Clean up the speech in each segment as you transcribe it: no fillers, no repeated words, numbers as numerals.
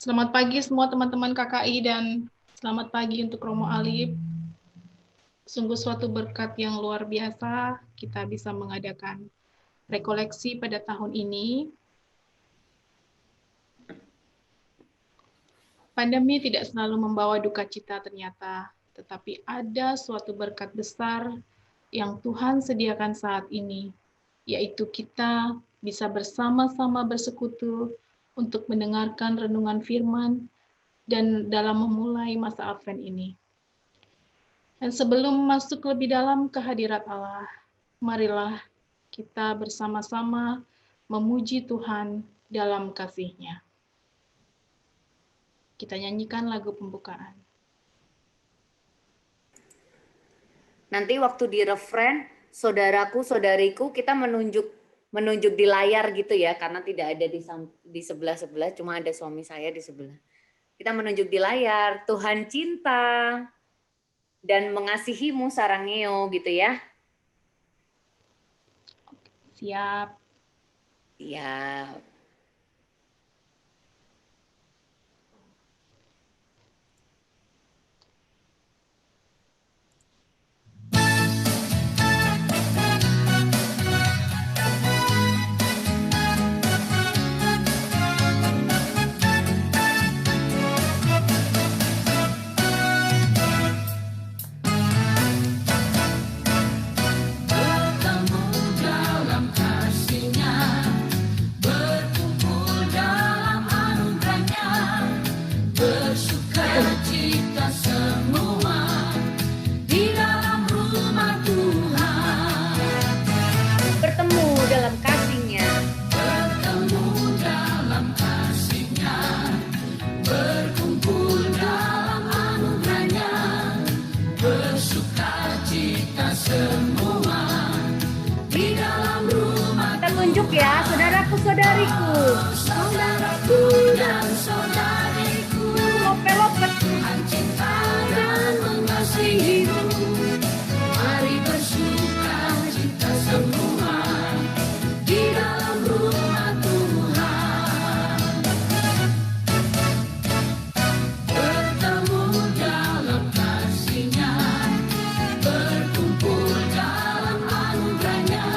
Selamat pagi semua teman-teman KKI dan selamat pagi untuk Romo Alif. Sungguh suatu berkat yang luar biasa kita bisa mengadakan rekoleksi pada tahun ini. Pandemi tidak selalu membawa duka cita ternyata, tetapi ada suatu berkat besar yang Tuhan sediakan saat ini, yaitu kita bisa bersama-sama bersekutu untuk mendengarkan renungan firman dan dalam memulai masa Advent ini. Dan sebelum masuk lebih dalam ke hadirat Allah, marilah kita bersama-sama memuji Tuhan dalam kasih-Nya. Kita nyanyikan lagu pembukaan. Nanti waktu di refren, saudaraku, saudariku, kita menunjuk di layar gitu ya, karena tidak ada di sebelah-sebelah, cuma ada suami saya di sebelah. Kita menunjuk di layar, Tuhan cinta dan mengasihimu sarangeo gitu ya. Siap. Siap. Ya, saudaraku-saudariku, saudaraku dan saudariku, lopet-lopet Tuhan cinta dan mengasihimu. Mari bersuka cita semua di dalam rumah Tuhan. Bertemu dalam kasih-Nya, berkumpul dalam anugerah-Nya,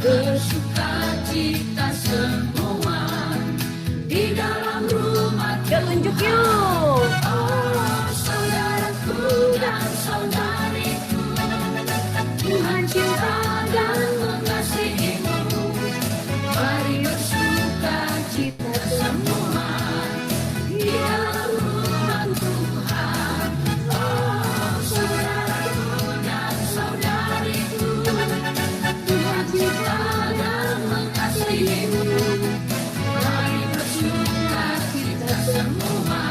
bersuka cita semua di dalam rumah Tuhan. Tunjuk yuk. Oh, saudaraku dan saudariku, Tuhan cinta dan mengasihimu. Mari bersuka cita semua di dalam rumah Tuhan. Oh, saudaraku dan saudariku, Tuhan cinta dan mengasihimu. Mari bersuka cita semua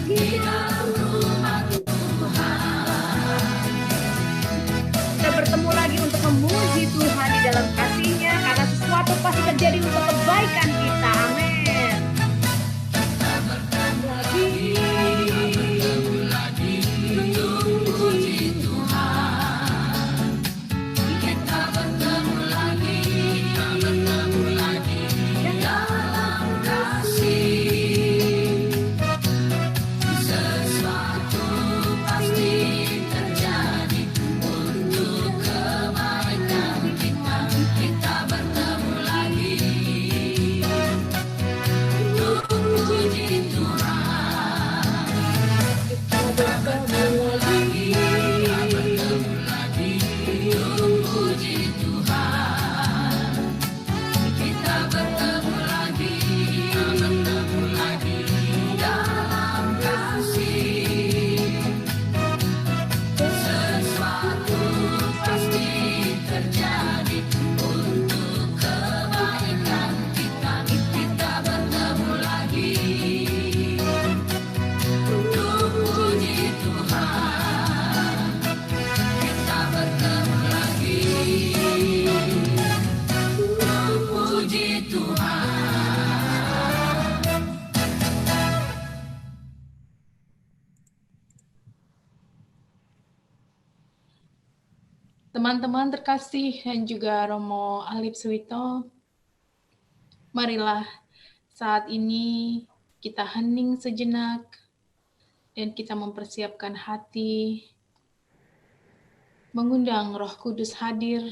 di dalam rumah Tuhan. Kita bertemu lagi untuk memuji Tuhan di dalam kasih-Nya, karena sesuatu pasti terjadi untuk kebaikan kita. Amin. Kita bertemu lagi untuk puji Tuhan. Kita bertemu lagi dalam kasih. Sesuatu pasti terjadi untuk kebaikan kita. Kita bertemu lagi untuk puji Tuhan. Kita bertemu lagi untuk puji Tuhan. Kita bertemu lagi dalam kasih. Sesuatu pasti terjadi untuk kebaikan kita. Kita bertemu lagi untuk puji Tuhan. Kita bertemu lagi untuk puji Tuhan. Teman-teman terkasih dan juga Romo Alif Suwito, marilah saat ini Kita hening sejenak dan kita mempersiapkan hati, mengundang Roh Kudus hadir,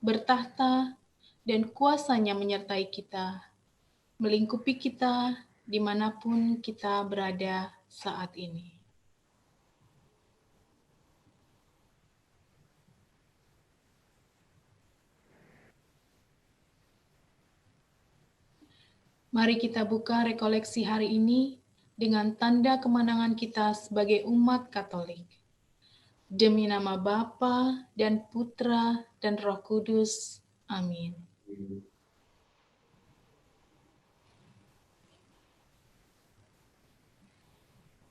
bertahta, dan kuasanya menyertai kita, melingkupi kita dimanapun kita berada saat ini. Mari kita buka rekoleksi hari ini dengan tanda kemenangan kita sebagai umat Katolik. Demi nama Bapa dan Putra dan Roh Kudus. Amin.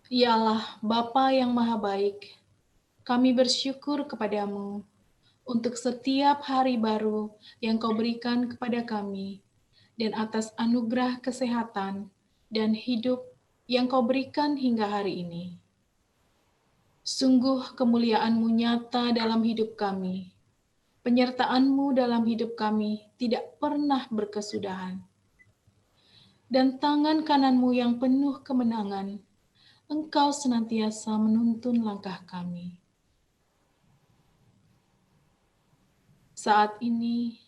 Ya Allah, Bapa yang Maha Baik, kami bersyukur kepadamu untuk setiap hari baru yang Kau berikan kepada kami, dan atas anugerah kesehatan dan hidup yang Kau berikan hingga hari ini. Sungguh kemuliaan-Mu nyata dalam hidup kami. Penyertaan-Mu dalam hidup kami tidak pernah berkesudahan. Dan tangan kanan-Mu yang penuh kemenangan, Engkau senantiasa menuntun langkah kami. Saat ini,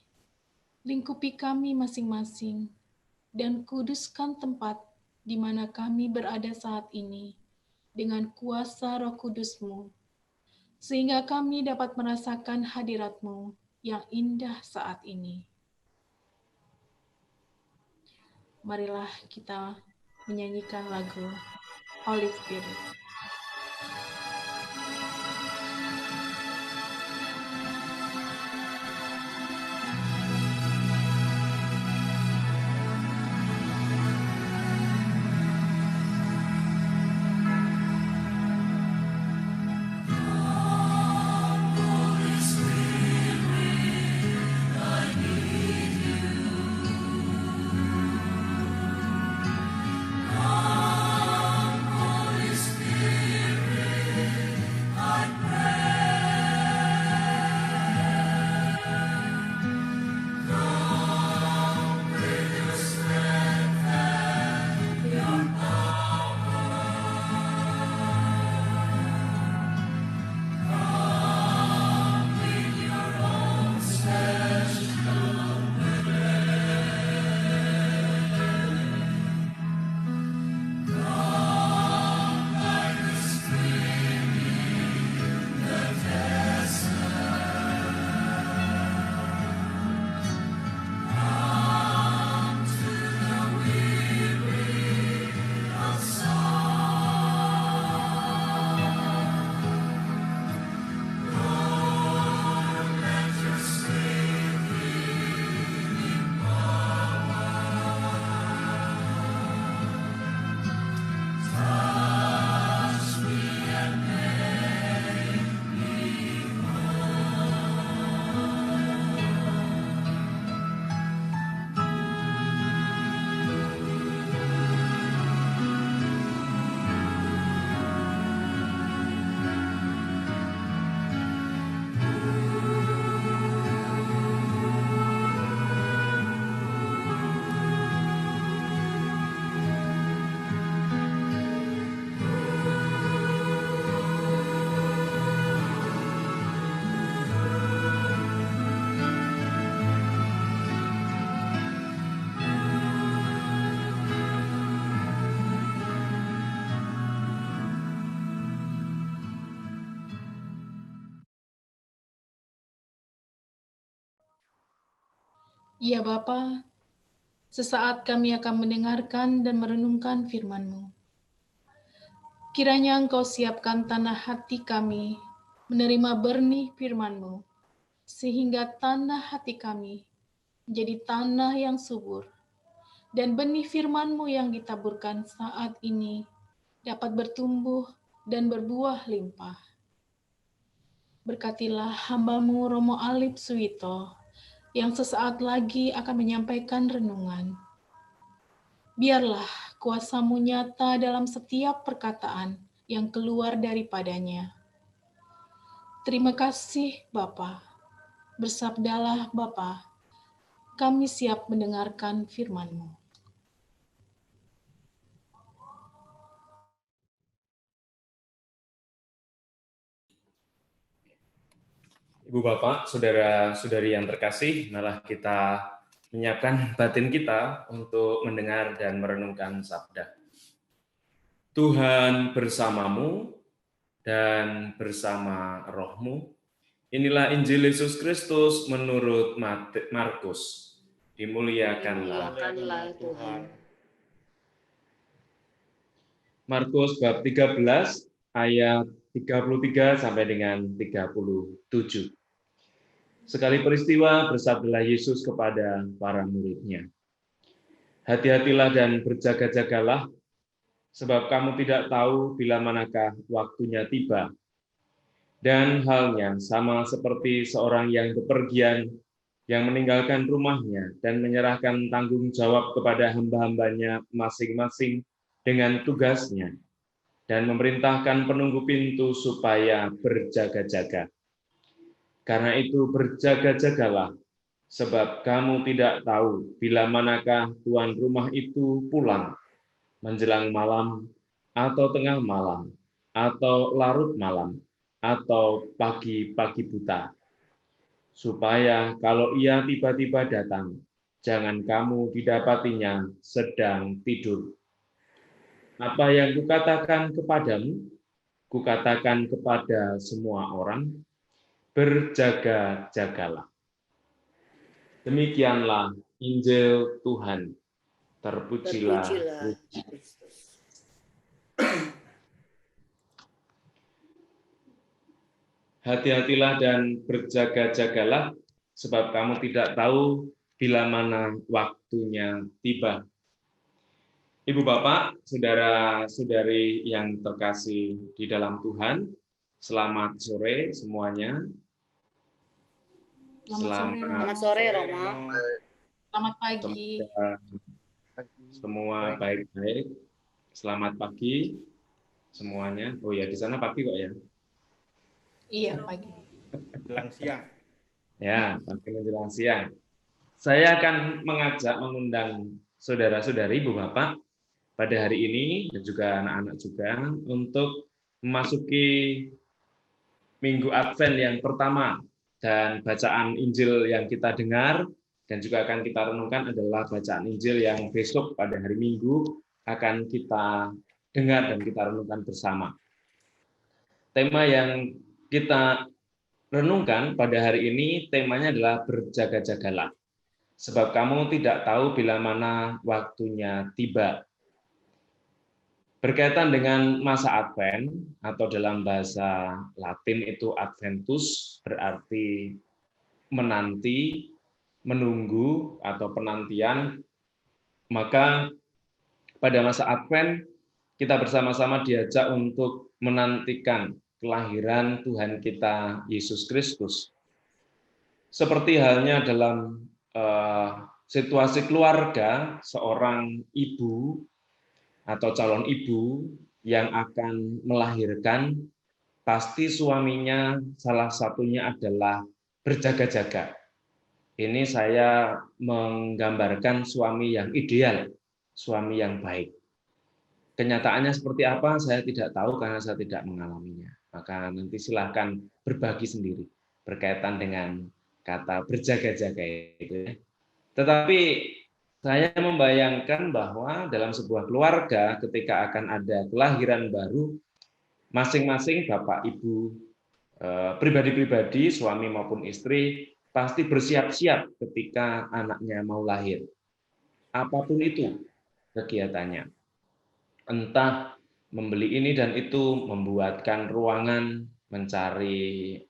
lingkupi kami masing-masing dan kuduskan tempat di mana kami berada saat ini dengan kuasa Roh Kudus-Mu, sehingga kami dapat merasakan hadirat-Mu yang indah saat ini. Marilah kita menyanyikan lagu Holy Spirit. Ya Bapa, sesaat kami akan mendengarkan dan merenungkan firman-Mu. Kiranya Engkau siapkan tanah hati kami menerima benih firman-Mu, sehingga tanah hati kami menjadi tanah yang subur, dan benih firman-Mu yang ditaburkan saat ini dapat bertumbuh dan berbuah limpah. Berkatilah hamba-Mu Romo Alip Suwito, yang sesaat lagi akan menyampaikan renungan. Biarlah kuasa-Mu nyata dalam setiap perkataan yang keluar daripadanya. Terima kasih Bapa. Bersabdalah Bapa, kami siap mendengarkan firman-Mu. Ibu Bapak, saudara-saudari yang terkasih, malah kita menyiapkan batin kita untuk mendengar dan merenungkan sabda. Tuhan bersamamu dan bersama rohmu. Inilah Injil Yesus Kristus menurut Markus. Dimuliakanlah Tuhan. Markus bab 13 ayat 33 sampai dengan 37. Sekali peristiwa bersabdalah Yesus kepada para murid-Nya, hati-hatilah dan berjaga-jagalah, sebab kamu tidak tahu bila manakah waktunya tiba. Dan halnya sama seperti seorang yang bepergian, yang meninggalkan rumahnya dan menyerahkan tanggung jawab kepada hamba-hambanya masing-masing dengan tugasnya, dan memerintahkan penunggu pintu supaya berjaga-jaga. Karena itu berjaga-jagalah, sebab kamu tidak tahu bila manakah tuan rumah itu pulang, menjelang malam, atau tengah malam, atau larut malam, atau pagi-pagi buta. Supaya kalau ia tiba-tiba datang, jangan kamu didapatinya sedang tidur. Apa yang kukatakan kepadamu, kukatakan kepada semua orang, berjaga-jagalah. Demikianlah Injil Tuhan. Terpujilah Kristus. Hati-hatilah dan berjaga-jagalah, sebab kamu tidak tahu bila mana waktunya tiba. Ibu Bapak, saudara-saudari yang terkasih di dalam Tuhan, selamat sore semuanya. Selamat sore, Romo. Selamat pagi. Semua baik-baik. Selamat pagi semuanya. Oh ya, di sana pagi kok ya? Iya, pagi. Menjelang siang. Ya, pagi menjelang siang. Saya akan mengundang saudara-saudari, Ibu Bapak, pada hari ini, dan juga anak-anak juga, untuk memasuki Minggu Advent yang pertama, dan bacaan Injil yang kita dengar, dan juga akan kita renungkan adalah bacaan Injil yang besok pada hari Minggu akan kita dengar dan kita renungkan bersama. Tema yang kita renungkan pada hari ini, temanya adalah berjaga-jagalah. Sebab kamu tidak tahu bila mana waktunya tiba. Berkaitan dengan masa Advent, atau dalam bahasa Latin itu Adventus, berarti menanti, menunggu, atau penantian. Maka pada masa Advent, kita bersama-sama diajak untuk menantikan kelahiran Tuhan kita, Yesus Kristus. Seperti halnya dalam situasi keluarga, seorang ibu atau calon ibu yang akan melahirkan, pasti suaminya salah satunya adalah berjaga-jaga. Ini saya menggambarkan suami yang ideal, suami yang baik. Kenyataannya seperti apa, saya tidak tahu karena saya tidak mengalaminya. Maka nanti silahkan berbagi sendiri berkaitan dengan kata berjaga-jaga itu. Tetapi saya membayangkan bahwa dalam sebuah keluarga ketika akan ada kelahiran baru, masing-masing bapak ibu, pribadi-pribadi, suami maupun istri, pasti bersiap-siap ketika anaknya mau lahir. Apapun itu kegiatannya. Entah membeli ini dan itu, membuatkan ruangan, mencari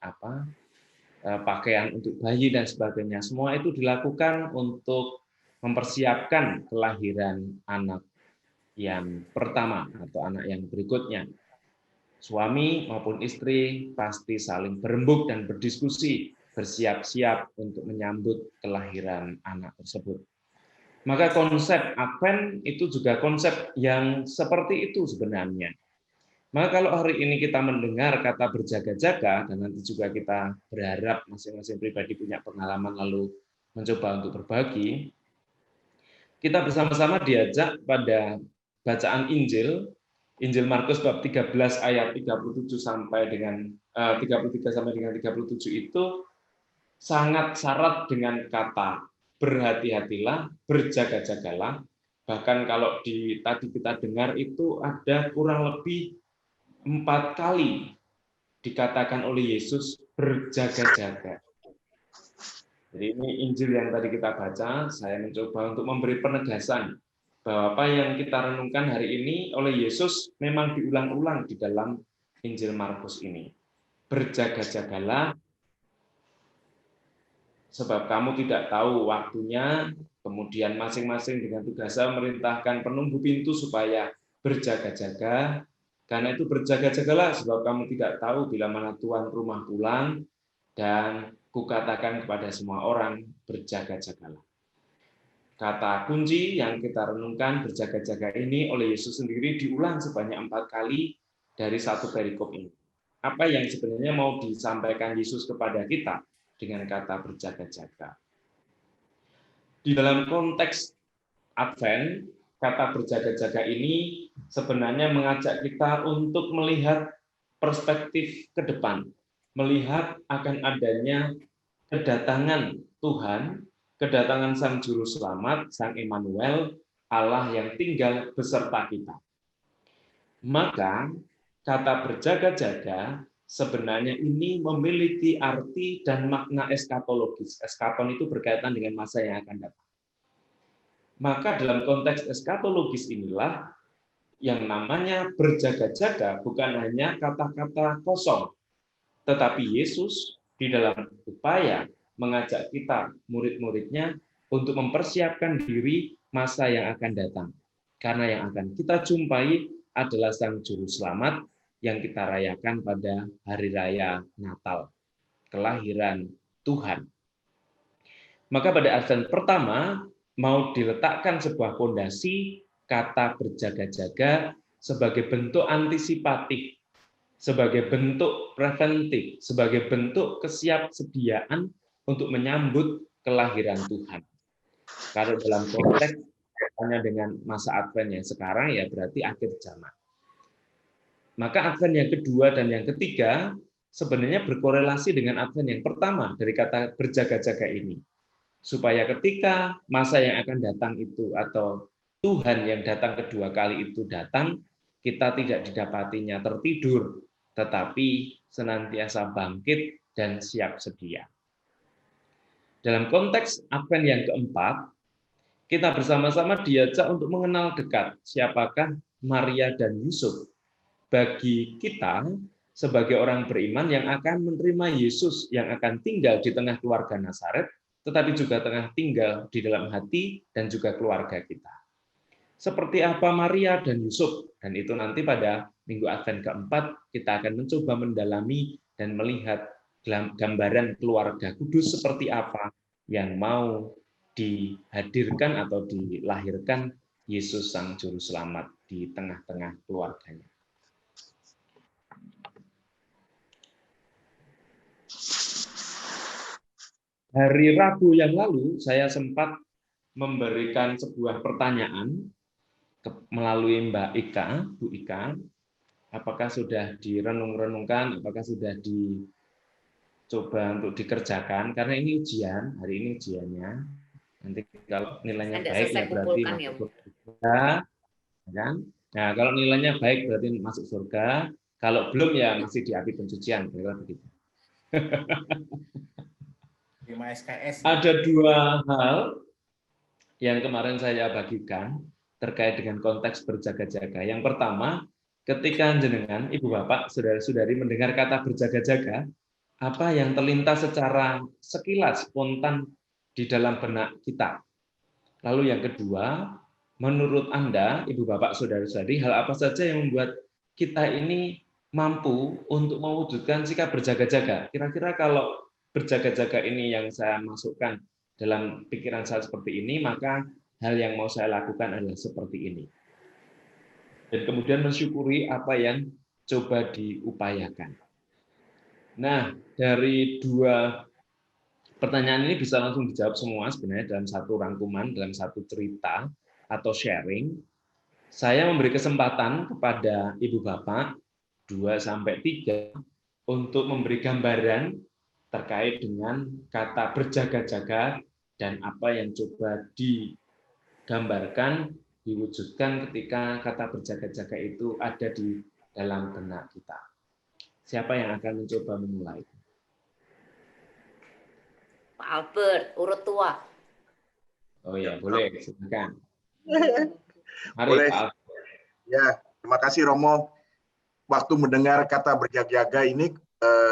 pakaian untuk bayi dan sebagainya. Semua itu dilakukan untuk mempersiapkan kelahiran anak yang pertama atau anak yang berikutnya. Suami maupun istri pasti saling berembuk dan berdiskusi, bersiap-siap untuk menyambut kelahiran anak tersebut. Maka konsep Advent itu juga konsep yang seperti itu sebenarnya. Maka kalau hari ini kita mendengar kata berjaga-jaga, dan nanti juga kita berharap masing-masing pribadi punya pengalaman lalu mencoba untuk berbagi, kita bersama-sama diajak pada bacaan Injil Markus bab 13 ayat 37 sampai dengan 33 sampai dengan 37 itu sangat syarat dengan kata berhati-hatilah, berjaga-jagalah. Bahkan kalau tadi kita dengar itu ada kurang lebih 4 kali dikatakan oleh Yesus berjaga-jaga. Jadi ini Injil yang tadi kita baca, saya mencoba untuk memberi penegasan bahwa apa yang kita renungkan hari ini oleh Yesus memang diulang-ulang di dalam Injil Markus ini. Berjaga-jagalah, sebab kamu tidak tahu waktunya, kemudian masing-masing dengan tugasnya memerintahkan penunggu pintu supaya berjaga-jaga. Karena itu berjaga-jagalah, sebab kamu tidak tahu bila mana tuan rumah pulang, dan kukatakan kepada semua orang, berjaga-jagalah. Kata kunci yang kita renungkan berjaga-jaga ini oleh Yesus sendiri diulang sebanyak 4 kali dari satu perikop ini. Apa yang sebenarnya mau disampaikan Yesus kepada kita dengan kata berjaga-jaga? Di dalam konteks Advent, kata berjaga-jaga ini sebenarnya mengajak kita untuk melihat perspektif ke depan, melihat akan adanya kedatangan Tuhan, kedatangan Sang Juru Selamat, Sang Immanuel, Allah yang tinggal beserta kita. Maka kata berjaga-jaga sebenarnya ini memiliki arti dan makna eskatologis. Eskaton itu berkaitan dengan masa yang akan datang. Maka dalam konteks eskatologis inilah yang namanya berjaga-jaga bukan hanya kata-kata kosong, tetapi Yesus di dalam upaya mengajak kita, murid-muridnya, untuk mempersiapkan diri masa yang akan datang. Karena yang akan kita jumpai adalah Sang Juru Selamat yang kita rayakan pada Hari Raya Natal, kelahiran Tuhan. Maka pada Advent pertama, mau diletakkan sebuah fondasi kata berjaga-jaga sebagai bentuk antisipatif, sebagai bentuk preventif, sebagai bentuk kesiapsediaan untuk menyambut kelahiran Tuhan. Kalau dalam konteks hanya dengan masa Advent yang sekarang, ya berarti akhir zaman. Maka Advent yang kedua dan yang ketiga sebenarnya berkorelasi dengan Advent yang pertama dari kata berjaga-jaga ini. Supaya ketika masa yang akan datang itu atau Tuhan yang datang kedua kali itu datang, kita tidak didapatinya tertidur, tetapi senantiasa bangkit dan siap sedia. Dalam konteks Advent yang keempat, kita bersama-sama diajak untuk mengenal dekat siapakah Maria dan Yusuf. Bagi kita sebagai orang beriman yang akan menerima Yesus yang akan tinggal di tengah keluarga Nazaret, tetapi juga tengah tinggal di dalam hati dan juga keluarga kita. Seperti apa Maria dan Yusuf, dan itu nanti pada Minggu Advent keempat kita akan mencoba mendalami dan melihat gambaran keluarga kudus seperti apa yang mau dihadirkan atau dilahirkan Yesus Sang Juru Selamat di tengah-tengah keluarganya. Hari Rabu yang lalu saya sempat memberikan sebuah pertanyaan melalui Mbak Ika, Bu Ika, apakah sudah direnung-renungkan, apakah sudah dicoba untuk dikerjakan, karena ini ujian, hari ini ujiannya. Nanti kalau nilainya baik ya berarti masuk surga, kan? Nah, kalau nilainya baik berarti masuk surga, kalau belum ya masih di api pencucian, kira-kira begitu. Ada 2 hal yang kemarin saya bagikan terkait dengan konteks berjaga-jaga. Yang pertama, ketika jenengan, Ibu Bapak, saudara-saudari mendengar kata berjaga-jaga, apa yang terlintas secara sekilas, spontan di dalam benak kita? Lalu yang kedua, menurut Anda, Ibu Bapak, saudara-saudari, hal apa saja yang membuat kita ini mampu untuk mewujudkan sikap berjaga-jaga? Kira-kira kalau berjaga-jaga ini yang saya masukkan dalam pikiran saya seperti ini, maka hal yang mau saya lakukan adalah seperti ini. Dan kemudian mensyukuri apa yang coba diupayakan. Nah, dari 2 pertanyaan ini bisa langsung dijawab semua sebenarnya dalam satu rangkuman, dalam satu cerita atau sharing. Saya memberi kesempatan kepada Ibu Bapak 2-3 untuk memberi gambaran terkait dengan kata berjaga-jaga dan apa yang coba digambarkan, diwujudkan ketika kata berjaga-jaga itu ada di dalam benak kita. Siapa yang akan mencoba memulai? Pak Albert, urut tua. Oh ya, boleh, silakan. Mari Boleh. Pak Al. Ya, terima kasih Romo. Waktu mendengar kata berjaga-jaga ini,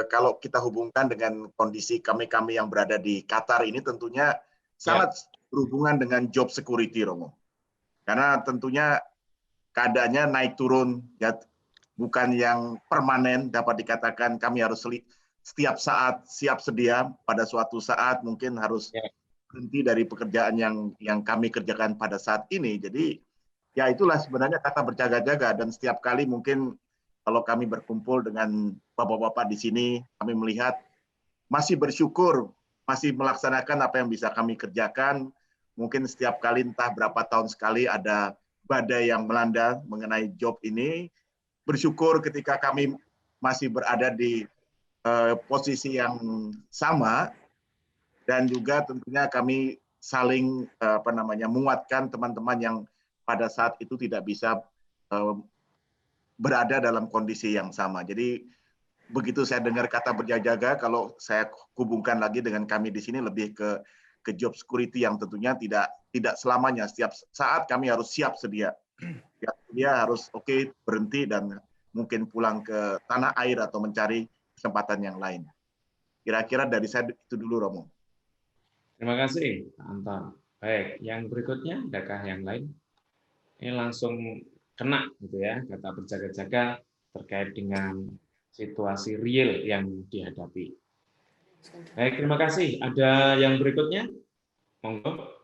kalau kita hubungkan dengan kondisi kami-kami yang berada di Qatar ini tentunya sangat berhubungan dengan job security, Romo. Karena tentunya keadaannya naik turun, ya, bukan yang permanen, dapat dikatakan kami harus setiap saat siap sedia, pada suatu saat mungkin harus berhenti dari pekerjaan yang kami kerjakan pada saat ini. Jadi ya itulah sebenarnya kata berjaga-jaga, dan setiap kali mungkin kalau kami berkumpul dengan bapak-bapak di sini, kami melihat masih bersyukur, masih melaksanakan apa yang bisa kami kerjakan. Mungkin setiap kali entah berapa tahun sekali ada badai yang melanda mengenai job ini, bersyukur ketika kami masih berada di posisi yang sama, dan juga tentunya kami saling menguatkan teman-teman yang pada saat itu tidak bisa berada dalam kondisi yang sama. Jadi begitu saya dengar kata berjaga-jaga, kalau saya hubungkan lagi dengan kami di sini lebih ke job security yang tentunya tidak selamanya. Setiap saat kami harus siap sedia. Dia harus berhenti dan mungkin pulang ke tanah air atau mencari kesempatan yang lain. Kira-kira dari saya itu dulu, Romo. Terima kasih, Pak Anton. Baik, yang berikutnya, adakah yang lain? Ini langsung kena gitu ya, kata berjaga-jaga terkait dengan situasi real yang dihadapi. Baik, terima kasih. Ada yang berikutnya? Monggo.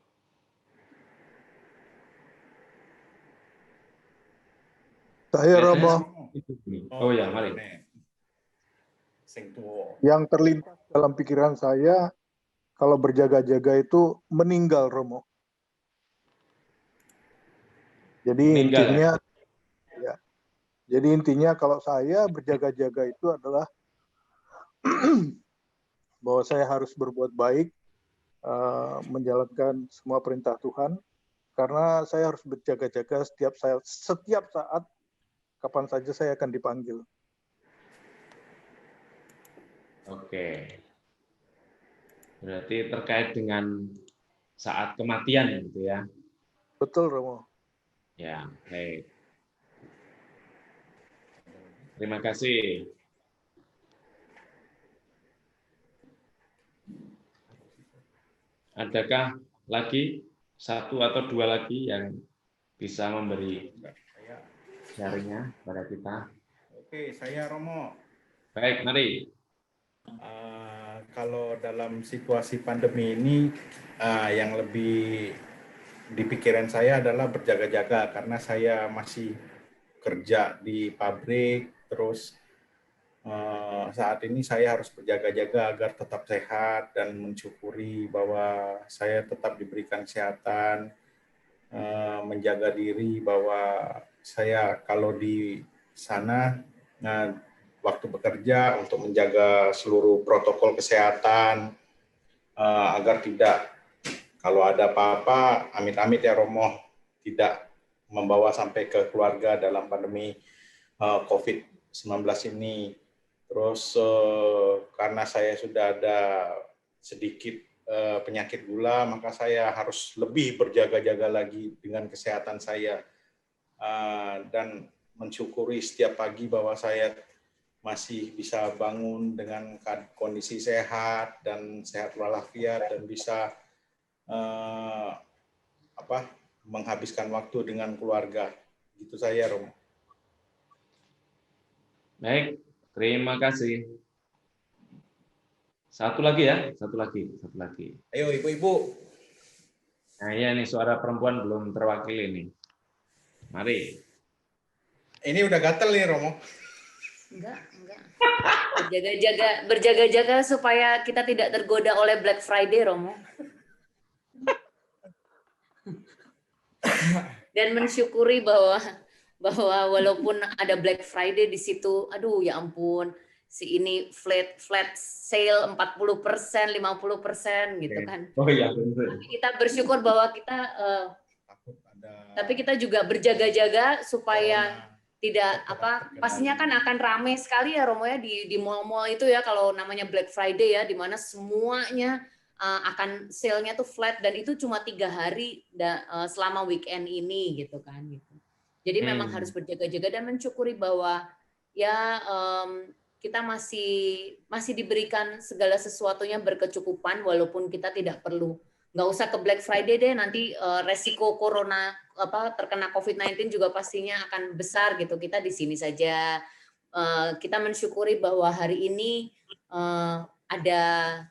Saya Romo. Oh ya, mari. Yang terlintas dalam pikiran saya, kalau berjaga-jaga itu meninggal, Romo. Jadi Meninggal, intinya, ya. Jadi intinya kalau saya berjaga-jaga itu adalah bahwa saya harus berbuat baik, menjalankan semua perintah Tuhan, karena saya harus berjaga-jaga setiap saat, kapan saja saya akan dipanggil. Oke. Berarti terkait dengan saat kematian gitu ya. Betul, Romo. Ya, baik. Terima kasih. Adakah lagi satu atau dua lagi yang bisa memberi sharingnya pada kita? Oke, saya Romo. Baik, mari. Kalau dalam situasi pandemi ini, yang lebih di pikiran saya adalah berjaga-jaga, karena saya masih kerja di pabrik, terus saat ini saya harus berjaga-jaga agar tetap sehat dan mensyukuri bahwa saya tetap diberikan kesehatan, menjaga diri bahwa saya kalau di sana waktu bekerja untuk menjaga seluruh protokol kesehatan agar tidak, kalau ada apa-apa, amit-amit ya Romo, tidak membawa sampai ke keluarga dalam pandemi COVID-19 ini. Terus karena saya sudah ada sedikit penyakit gula, maka saya harus lebih berjaga-jaga lagi dengan kesehatan saya, dan mensyukuri setiap pagi bahwa saya masih bisa bangun dengan kondisi sehat dan sehat walafiat, dan bisa menghabiskan waktu dengan keluarga. Gitu saya, Romo. Baik, terima kasih. Satu lagi ya, satu lagi. Ayo ibu-ibu. Nah ya, nih suara perempuan belum terwakili nih. Mari. Ini udah gatel nih, Romo. Enggak. Berjaga-jaga supaya kita tidak tergoda oleh Black Friday, Romo. Dan mensyukuri bahwa walaupun ada Black Friday di situ, aduh ya ampun, si ini flat sale 40%, 50% gitu kan. Oh iya, benar. Tapi kita bersyukur bahwa kita tapi kita juga berjaga-jaga supaya tidak pastinya kan akan ramai sekali ya Romo ya di mall-mall itu ya kalau namanya Black Friday ya, di mana semuanya akan sale-nya tuh flat dan itu cuma 3 hari selama weekend ini gitu kan gitu. Jadi memang harus berjaga-jaga dan mensyukuri bahwa ya kita masih diberikan segala sesuatunya berkecukupan walaupun kita tidak perlu. Nggak usah ke Black Friday deh, nanti resiko corona terkena COVID-19 juga pastinya akan besar gitu. Kita di sini saja. Kita mensyukuri bahwa hari ini ada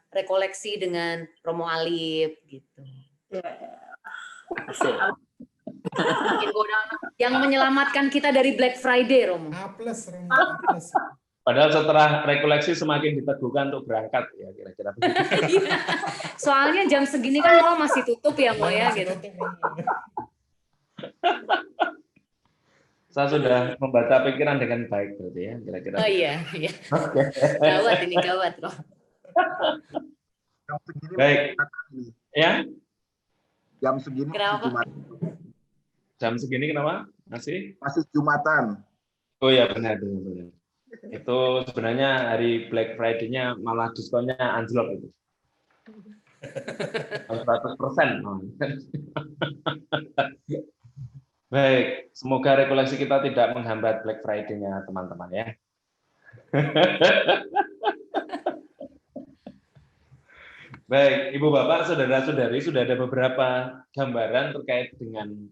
rekoleksi dengan Romo Alif gitu. Yang menyelamatkan kita dari Black Friday, Romo. Romo. Padahal setelah rekoleksi semakin diteguhkan untuk berangkat ya kira-kira begitu. Soalnya jam segini kan mall masih tutup ya Mo ya gitu. Saya sudah membaca pikiran dengan baik berarti ya kira-kira. Oh iya. Gawat ini gawat loh. Baik. Ya. Jam segini kenapa? Jam segini kenapa? Masih Jumatan. Oh ya benar. Itu sebenarnya hari Black Friday-nya malah diskonnya anjlok itu. 100%. Baik, semoga rekoleksi kita tidak menghambat Black Friday-nya teman-teman ya. Baik, Ibu Bapak, saudara-saudari sudah ada beberapa gambaran terkait dengan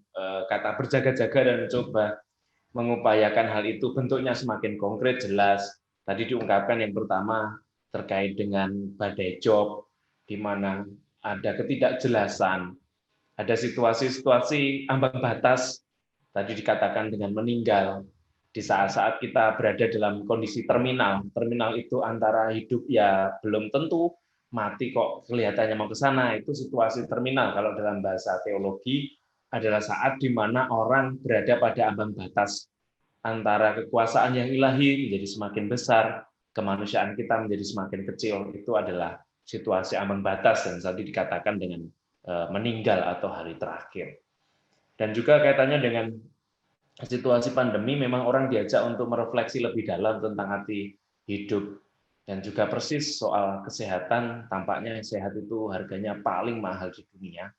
kata berjaga-jaga dan mencoba mengupayakan hal itu bentuknya semakin konkret, jelas. Tadi diungkapkan yang pertama terkait dengan badai job, di mana ada ketidakjelasan, ada situasi-situasi ambang batas, tadi dikatakan dengan meninggal, di saat-saat kita berada dalam kondisi terminal. Terminal itu antara hidup ya belum tentu, mati kok kelihatannya mau ke sana, itu situasi terminal. Kalau dalam bahasa teologi, adalah saat di mana orang berada pada ambang batas antara kekuasaan yang ilahi menjadi semakin besar, kemanusiaan kita menjadi semakin kecil. Itu adalah situasi ambang batas dan tadi dikatakan dengan meninggal atau hari terakhir. Dan juga kaitannya dengan situasi pandemi, memang orang diajak untuk merefleksi lebih dalam tentang arti hidup dan juga persis soal kesehatan. Tampaknya sehat itu harganya paling mahal di dunia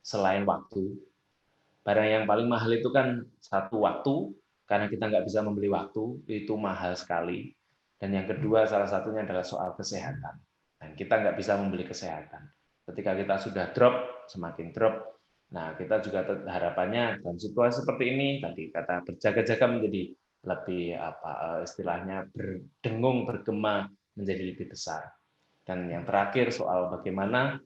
selain waktu. Barang yang paling mahal itu kan satu waktu, karena kita nggak bisa membeli waktu, itu mahal sekali. Dan yang kedua, salah satunya adalah soal kesehatan. Dan kita nggak bisa membeli kesehatan. Ketika kita sudah drop, semakin drop, nah kita juga harapannya dalam situasi seperti ini, tadi kata berjaga-jaga menjadi lebih istilahnya berdengung, bergema, menjadi lebih besar. Dan yang terakhir soal bagaimana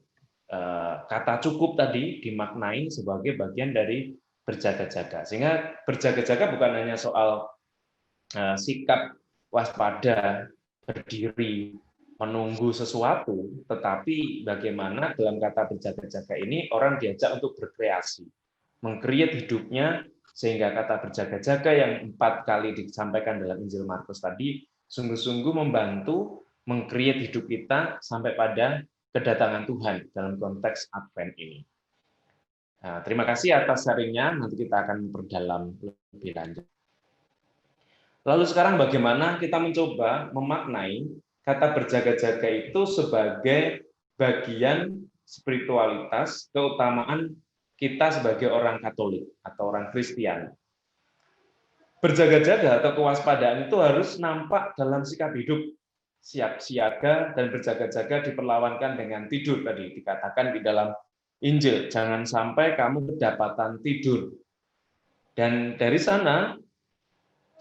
kata cukup tadi dimaknai sebagai bagian dari berjaga-jaga. Sehingga berjaga-jaga bukan hanya soal sikap waspada, berdiri, menunggu sesuatu, tetapi bagaimana dalam kata berjaga-jaga ini orang diajak untuk berkreasi, meng-create hidupnya, sehingga kata berjaga-jaga yang 4 kali disampaikan dalam Injil Markus tadi sungguh-sungguh membantu meng-create hidup kita sampai pada kedatangan Tuhan dalam konteks Advent ini. Nah, terima kasih atas sharingnya, nanti kita akan perdalam lebih lanjut. Lalu sekarang bagaimana kita mencoba memaknai kata berjaga-jaga itu sebagai bagian spiritualitas, keutamaan kita sebagai orang Katolik atau orang Kristen. Berjaga-jaga atau kewaspadaan itu harus nampak dalam sikap hidup. Siap siaga dan berjaga-jaga diperlawankan dengan tidur, tadi dikatakan di dalam Injil, jangan sampai kamu kedapatan tidur. Dan dari sana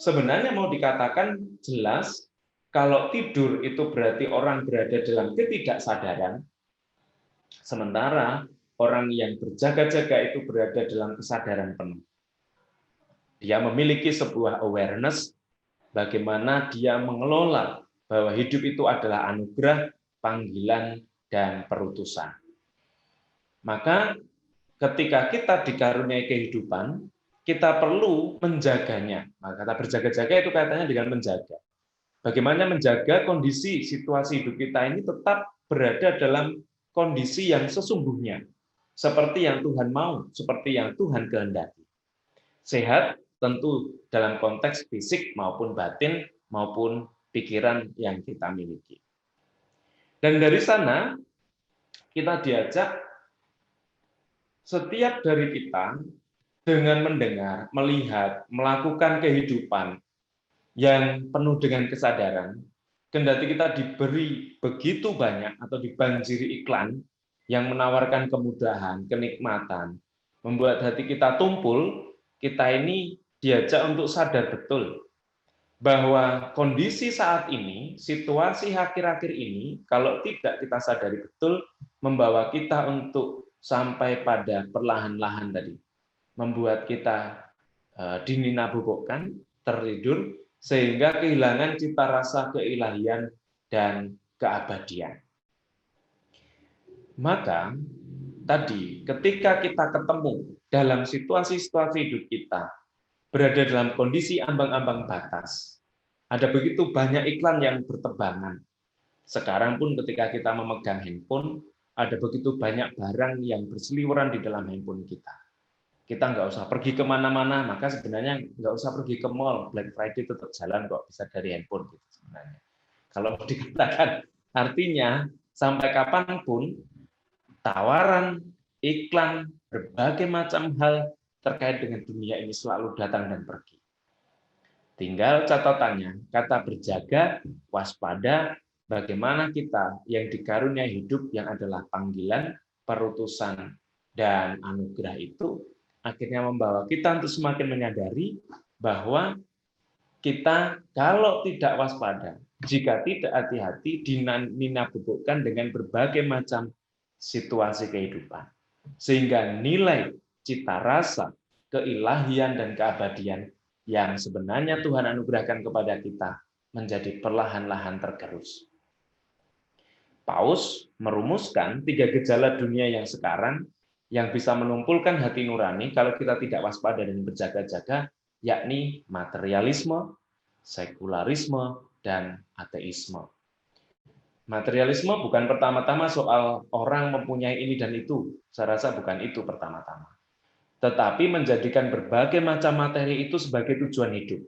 sebenarnya mau dikatakan jelas kalau tidur itu berarti orang berada dalam ketidaksadaran, sementara orang yang berjaga-jaga itu berada dalam kesadaran penuh. Dia memiliki sebuah awareness bagaimana dia mengelola bahwa hidup itu adalah anugerah, panggilan, dan perutusan. Maka ketika kita dikaruniai kehidupan, kita perlu menjaganya. Maka kata berjaga-jaga itu kaitannya dengan menjaga. Bagaimana menjaga kondisi situasi hidup kita ini tetap berada dalam kondisi yang sesungguhnya, seperti yang Tuhan mau, seperti yang Tuhan kehendaki. Sehat tentu dalam konteks fisik maupun batin maupun pikiran yang kita miliki. Dan dari sana kita diajak setiap dari kita dengan mendengar, melihat, melakukan kehidupan yang penuh dengan kesadaran, kendati kita diberi begitu banyak atau dibanjiri iklan yang menawarkan kemudahan, kenikmatan, membuat hati kita tumpul, kita ini diajak untuk sadar betul bahwa kondisi saat ini, situasi akhir-akhir ini, kalau tidak kita sadari betul, membawa kita untuk sampai pada perlahan-lahan tadi, membuat kita dininabubukkan, tertidur, sehingga kehilangan cita rasa keilahian dan keabadian. Maka tadi ketika kita ketemu dalam situasi-situasi hidup kita berada dalam kondisi ambang-ambang batas, ada begitu banyak iklan yang bertebangan. Sekarang pun ketika kita memegang handphone, ada begitu banyak barang yang berseliweran di dalam handphone kita. Kita nggak usah pergi kemana-mana, maka sebenarnya nggak usah pergi ke mall, Black Friday tetap jalan kok, bisa dari handphone gitu sebenarnya. Kalau dikatakan, artinya sampai kapanpun tawaran, iklan, berbagai macam hal terkait dengan dunia ini selalu datang dan pergi. Tinggal catatannya, kata berjaga, waspada, bagaimana kita yang dikaruniai hidup yang adalah panggilan, perutusan, dan anugerah itu akhirnya membawa kita untuk semakin menyadari bahwa kita kalau tidak waspada, jika tidak hati-hati, dinabubukkan dengan berbagai macam situasi kehidupan. Sehingga nilai cita rasa, keilahian, dan keabadian yang sebenarnya Tuhan anugerahkan kepada kita menjadi perlahan-lahan tergerus. Paus merumuskan 3 gejala dunia yang sekarang yang bisa menumpulkan hati nurani kalau kita tidak waspada dan berjaga-jaga, yakni materialisme, sekularisme, dan ateisme. Materialisme bukan pertama-tama soal orang mempunyai ini dan itu, saya rasa bukan itu pertama-tama. Tetapi menjadikan berbagai macam materi itu sebagai tujuan hidup.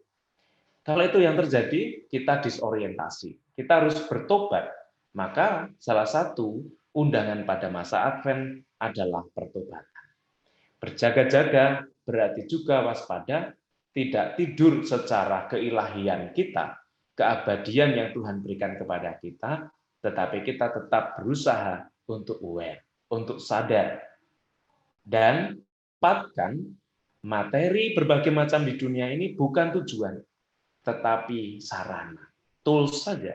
Kalau itu yang terjadi, kita disorientasi. Kita harus bertobat. Maka salah satu undangan pada masa Advent adalah pertobatan. Berjaga-jaga berarti juga waspada, tidak tidur secara keilahian kita, keabadian yang Tuhan berikan kepada kita, tetapi kita tetap berusaha untuk aware, untuk sadar, dan tempatkan materi berbagai macam di dunia ini bukan tujuan, tetapi sarana, tools saja.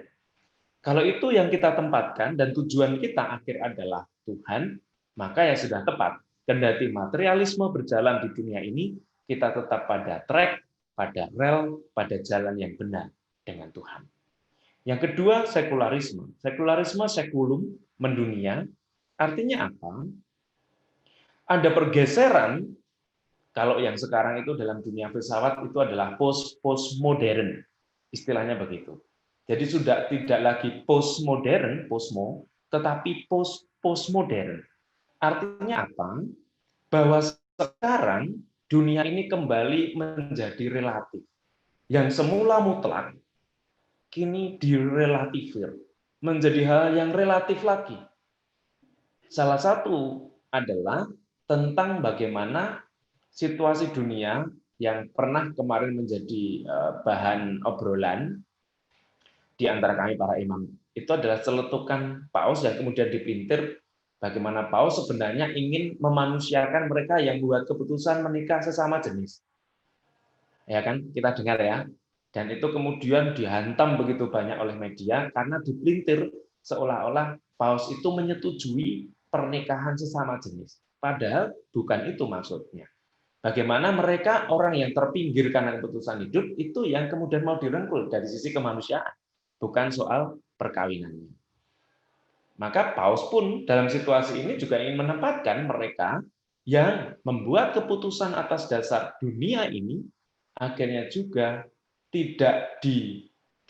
Kalau itu yang kita tempatkan dan tujuan kita akhir adalah Tuhan, maka ya sudah tepat. Kendati materialisme berjalan di dunia ini, kita tetap pada track, pada rel, pada jalan yang benar dengan Tuhan. Yang kedua, sekularisme. Sekularisme, sekulum, mendunia. Artinya apa? Ada pergeseran, kalau yang sekarang itu dalam dunia filsafat itu adalah postmodern. Istilahnya begitu. Jadi sudah tidak lagi postmodern, posmo, tetapi postmodern. Artinya apa? Bahwa sekarang dunia ini kembali menjadi relatif. Yang semula mutlak, kini direlatifir. Menjadi hal yang relatif lagi. Salah satu adalah tentang bagaimana situasi dunia yang pernah kemarin menjadi bahan obrolan di antara kami para imam. Itu adalah celetukan Paus yang kemudian dipelintir bagaimana Paus sebenarnya ingin memanusiakan mereka yang buat keputusan menikah sesama jenis. Ya kan, kita dengar ya. Dan itu kemudian dihantam begitu banyak oleh media karena dipelintir seolah-olah Paus itu menyetujui pernikahan sesama jenis. Padahal bukan itu maksudnya. Bagaimana mereka orang yang terpinggir karena keputusan hidup itu yang kemudian mau direngkul dari sisi kemanusiaan. Bukan soal perkawinannya. Maka Paus pun dalam situasi ini juga ingin menempatkan mereka yang membuat keputusan atas dasar dunia ini akhirnya juga tidak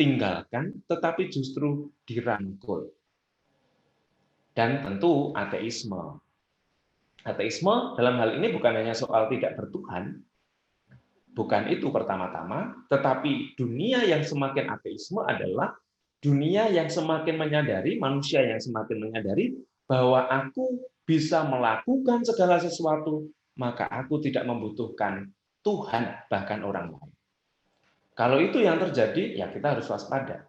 ditinggalkan, tetapi justru dirangkul. Dan tentu ateisme. Ateisme dalam hal ini bukan hanya soal tidak bertuhan, bukan itu pertama-tama, tetapi dunia yang semakin ateisme adalah dunia yang semakin menyadari, manusia yang semakin menyadari bahwa aku bisa melakukan segala sesuatu, maka aku tidak membutuhkan Tuhan, bahkan orang lain. Kalau itu yang terjadi, ya kita harus waspada.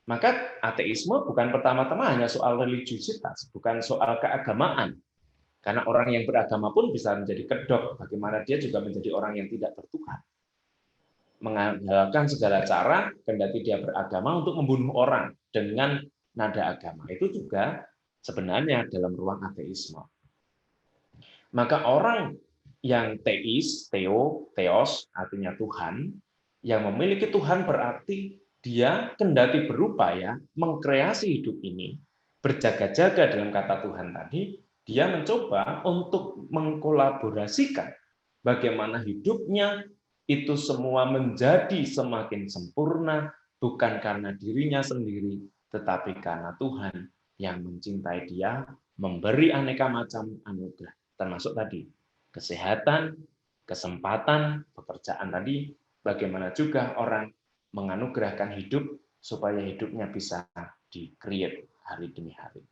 Maka ateisme bukan pertama-tama hanya soal religiusitas, bukan soal keagamaan. Karena orang yang beragama pun bisa menjadi kedok, bagaimana dia juga menjadi orang yang tidak bertuhan. Mengandalkan segala cara, kendati dia beragama, untuk membunuh orang dengan nada agama. Itu juga sebenarnya dalam ruang ateisme. Maka orang yang teis, theos, artinya Tuhan, yang memiliki Tuhan berarti dia kendati berupaya mengkreasi hidup ini, berjaga-jaga dalam kata Tuhan tadi, dia mencoba untuk mengkolaborasikan bagaimana hidupnya itu semua menjadi semakin sempurna, bukan karena dirinya sendiri, tetapi karena Tuhan yang mencintai dia, memberi aneka macam anugerah, termasuk tadi kesehatan, kesempatan, pekerjaan tadi, bagaimana juga orang menganugerahkan hidup supaya hidupnya bisa di-create hari demi hari.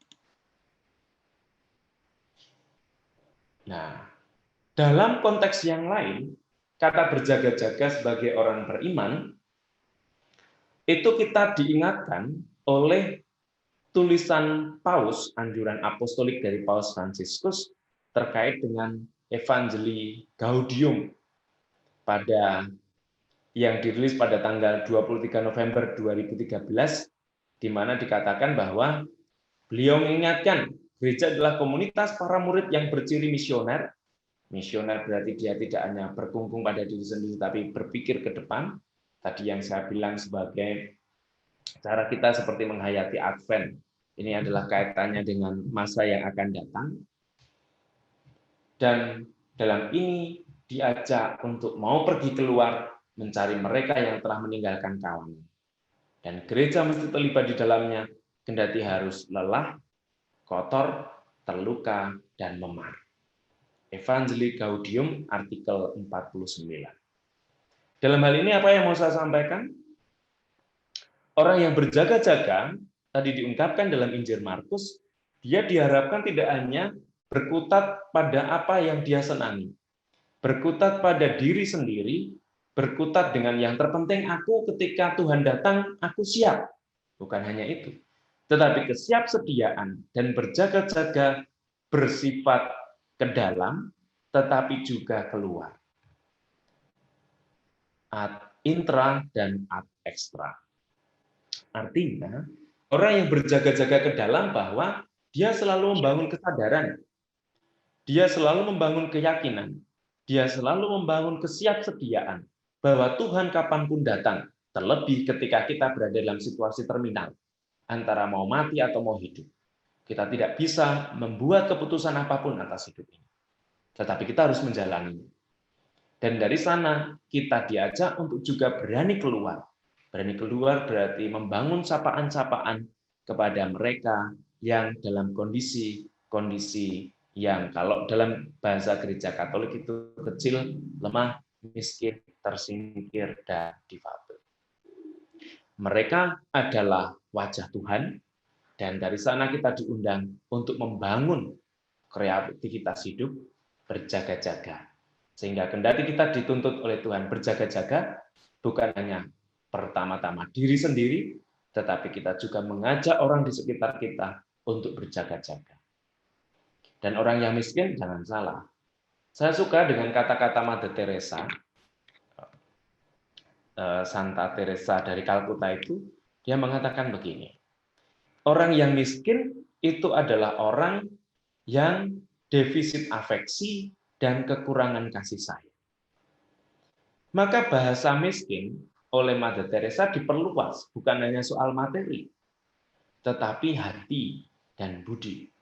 Nah, dalam konteks yang lain, kata berjaga-jaga sebagai orang beriman, itu kita diingatkan oleh tulisan Paus, anjuran apostolik dari Paus Fransiskus terkait dengan Evangelii Gaudium yang dirilis pada tanggal 23 November 2013, di mana dikatakan bahwa beliau mengingatkan gereja adalah komunitas para murid yang berciri misioner. Misioner berarti dia tidak hanya berkungkung pada diri sendiri, tapi berpikir ke depan. Tadi yang saya bilang sebagai cara kita seperti menghayati Advent. Ini adalah kaitannya dengan masa yang akan datang. Dan dalam ini diajak untuk mau pergi keluar, mencari mereka yang telah meninggalkan kawan. Dan gereja mesti terlibat di dalamnya, kendati harus lelah, kotor, terluka, dan memar. Evangelii Gaudium, artikel 49. Dalam hal ini apa yang mau saya sampaikan? Orang yang berjaga-jaga, tadi diungkapkan dalam Injil Markus, dia diharapkan tidak hanya berkutat pada apa yang dia senangi, berkutat pada diri sendiri, berkutat dengan yang terpenting aku ketika Tuhan datang, aku siap. Bukan hanya itu. Tetapi kesiapsediaan dan berjaga-jaga bersifat ke dalam, tetapi juga keluar. Ad intra dan ad extra. Artinya, orang yang berjaga-jaga ke dalam bahwa dia selalu membangun kesadaran, dia selalu membangun keyakinan, dia selalu membangun kesiapsediaan bahwa Tuhan kapanpun datang, terlebih ketika kita berada dalam situasi terminal, antara mau mati atau mau hidup. Kita tidak bisa membuat keputusan apapun atas hidup ini. Tetapi kita harus menjalaninya. Dan dari sana kita diajak untuk juga berani keluar. Berani keluar berarti membangun sapaan-sapaan kepada mereka yang dalam kondisi yang kalau dalam bahasa gereja Katolik itu kecil, lemah, miskin, tersingkir, dan difabel. Mereka adalah wajah Tuhan, dan dari sana kita diundang untuk membangun kreativitas hidup, berjaga-jaga. Sehingga kendati kita dituntut oleh Tuhan berjaga-jaga, bukan hanya pertama-tama diri sendiri, tetapi kita juga mengajak orang di sekitar kita untuk berjaga-jaga. Dan orang yang miskin, jangan salah. Saya suka dengan kata-kata Mother Teresa, Santa Teresa dari Kalkuta itu, dia mengatakan begini, orang yang miskin itu adalah orang yang defisit afeksi dan kekurangan kasih sayang. Maka bahasa miskin oleh Mother Teresa diperluas, bukan hanya soal materi, tetapi hati dan budi.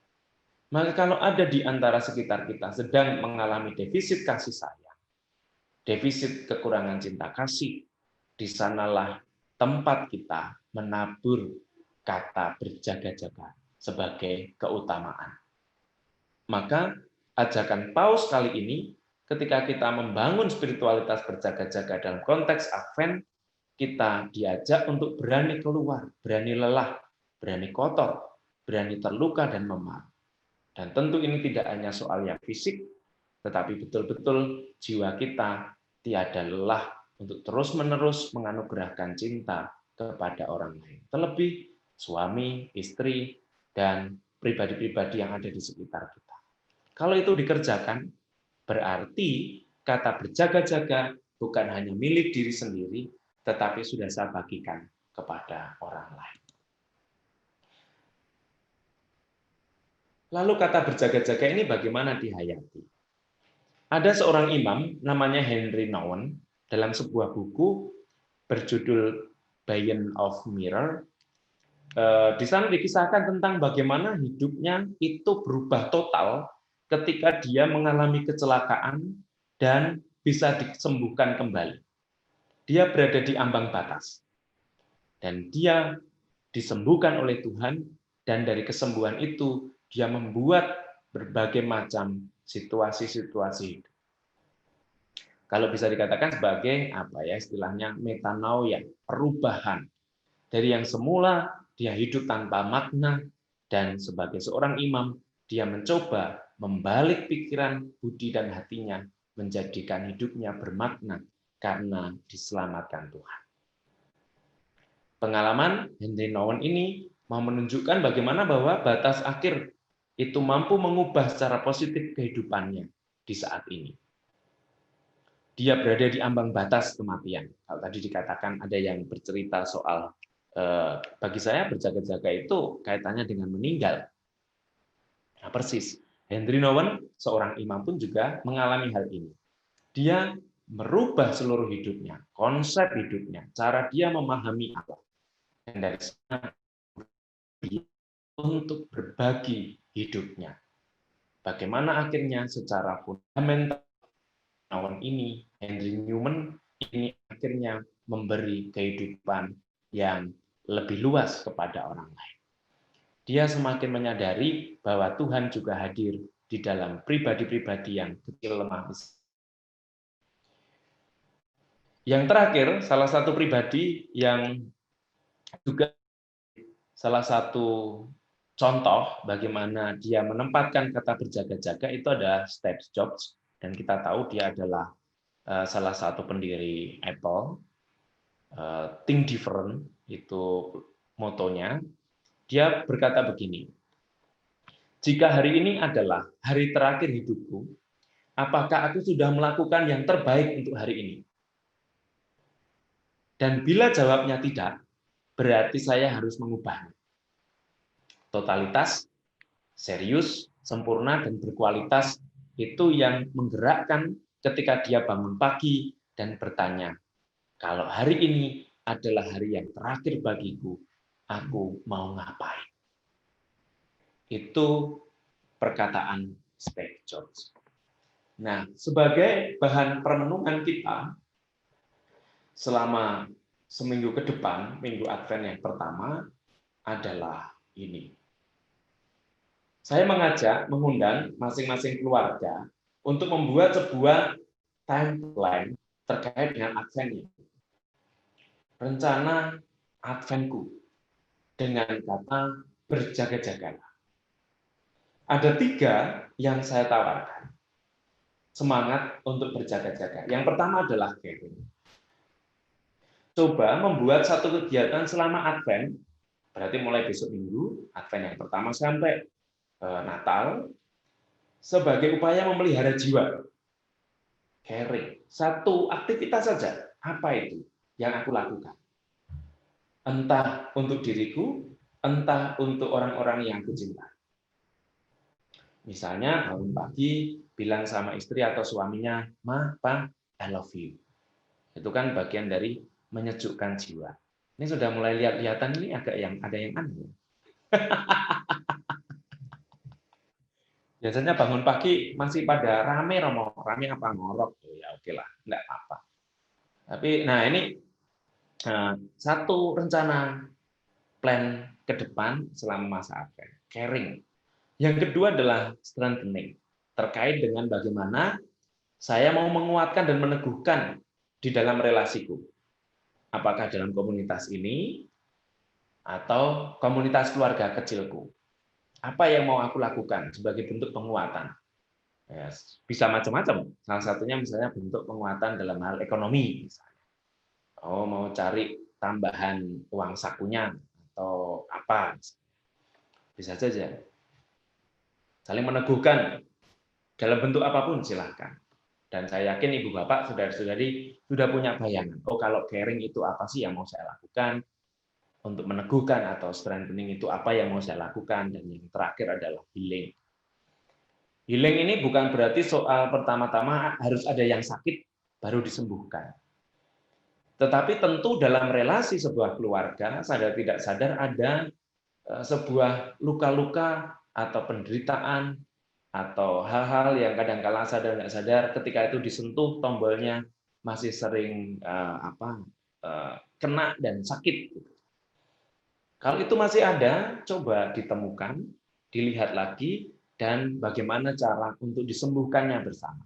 Maka kalau ada di antara sekitar kita sedang mengalami defisit kasih sayang, defisit kekurangan cinta kasih, di sanalah tempat kita menabur kata berjaga-jaga sebagai keutamaan. Maka ajakan Paus kali ini, ketika kita membangun spiritualitas berjaga-jaga dalam konteks Advent, kita diajak untuk berani keluar, berani lelah, berani kotor, berani terluka dan memar. Dan tentu ini tidak hanya soal yang fisik, tetapi betul-betul jiwa kita tiada lelah untuk terus-menerus menganugerahkan cinta kepada orang lain. Terlebih suami, istri, dan pribadi-pribadi yang ada di sekitar kita. Kalau itu dikerjakan, berarti kata berjaga-jaga bukan hanya milik diri sendiri, tetapi sudah saya bagikan kepada orang lain. Lalu kata berjaga-jaga ini bagaimana dihayati? Ada seorang imam namanya Henry Nouwen dalam sebuah buku berjudul Bayern of Mirror. Di sana dikisahkan tentang bagaimana hidupnya itu berubah total ketika dia mengalami kecelakaan dan bisa disembuhkan kembali. Dia berada di ambang batas. Dan dia disembuhkan oleh Tuhan, dan dari kesembuhan itu dia membuat berbagai macam situasi-situasi hidup. Kalau bisa dikatakan sebagai apa ya istilahnya metanoia, perubahan. Dari yang semula dia hidup tanpa makna, dan sebagai seorang imam dia mencoba membalik pikiran, budi dan hatinya menjadikan hidupnya bermakna karena diselamatkan Tuhan. Pengalaman Henry Nouwen ini mau menunjukkan bagaimana bahwa batas akhir itu mampu mengubah secara positif kehidupannya di saat ini. Dia berada di ambang batas kematian. Kalau tadi dikatakan ada yang bercerita soal bagi saya berjaga-jaga itu kaitannya dengan meninggal. Nah, persis. Henry Nouwen, seorang imam pun juga mengalami hal ini. Dia merubah seluruh hidupnya, konsep hidupnya, cara dia memahami Allah. Dan dari sana untuk berbagi hidupnya. Bagaimana akhirnya secara fundamental ini, Henry Nouwen ini akhirnya memberi kehidupan yang lebih luas kepada orang lain. Dia semakin menyadari bahwa Tuhan juga hadir di dalam pribadi-pribadi yang kecil lemah. Yang terakhir, salah satu pribadi yang juga salah satu contoh bagaimana dia menempatkan kata berjaga-jaga itu ada Steve Jobs, dan kita tahu dia adalah salah satu pendiri Apple. Think different itu motonya. Dia berkata begini, jika hari ini adalah hari terakhir hidupku, apakah aku sudah melakukan yang terbaik untuk hari ini? Dan bila jawabnya tidak, berarti saya harus mengubahnya. Totalitas, serius, sempurna, dan berkualitas itu yang menggerakkan ketika dia bangun pagi dan bertanya, kalau hari ini adalah hari yang terakhir bagiku, aku mau ngapain? Itu perkataan Steve Jobs. Nah, sebagai bahan perenungan kita selama seminggu ke depan, minggu Advent yang pertama adalah ini. Saya mengundang masing-masing keluarga untuk membuat sebuah timeline terkait dengan Advent ini. Rencana Adventku dengan kata berjaga-jagalah. Ada 3 yang saya tawarkan. Semangat untuk berjaga-jaga. Yang pertama adalah caring. Coba membuat satu kegiatan selama Advent, berarti mulai besok Minggu, Advent yang pertama sampai Natal, sebagai upaya memelihara jiwa. Caring. Satu aktivitas saja. Apa itu yang aku lakukan? Entah untuk diriku, entah untuk orang-orang yang aku cintai. Misalnya bangun pagi, bilang sama istri atau suaminya, Ma, Pa, I love you. Itu kan bagian dari menyejukkan jiwa. Ini sudah mulai lihat-lihatan, ini ada yang aneh. Biasanya bangun pagi masih pada rame apa ngorok. Ya oke lah, enggak apa-apa. Tapi nah ini Satu rencana plan ke depan selama masa Advent, caring. Yang kedua adalah strengthening, terkait dengan bagaimana saya mau menguatkan dan meneguhkan di dalam relasiku. Apakah dalam komunitas ini atau komunitas keluarga kecilku. Apa yang mau aku lakukan sebagai bentuk penguatan? Ya, bisa macam-macam. Salah satunya misalnya bentuk penguatan dalam hal ekonomi. Misalnya. Mau cari tambahan uang sakunya atau apa. Bisa saja. Saling meneguhkan dalam bentuk apapun silahkan. Dan saya yakin Ibu Bapak, saudara-saudari sudah punya bayangan. Oh, kalau caring itu apa sih yang mau saya lakukan? Untuk meneguhkan atau strengthening itu apa yang mau saya lakukan? Dan yang terakhir adalah healing. Healing ini bukan berarti soal pertama-tama harus ada yang sakit baru disembuhkan. Tetapi tentu dalam relasi sebuah keluarga, sadar tidak sadar ada sebuah luka-luka atau penderitaan atau hal-hal yang kadang-kala sadar nggak sadar ketika itu disentuh tombolnya masih sering kena dan sakit. Kalau itu masih ada, coba ditemukan, dilihat lagi, dan bagaimana cara untuk disembuhkannya bersama.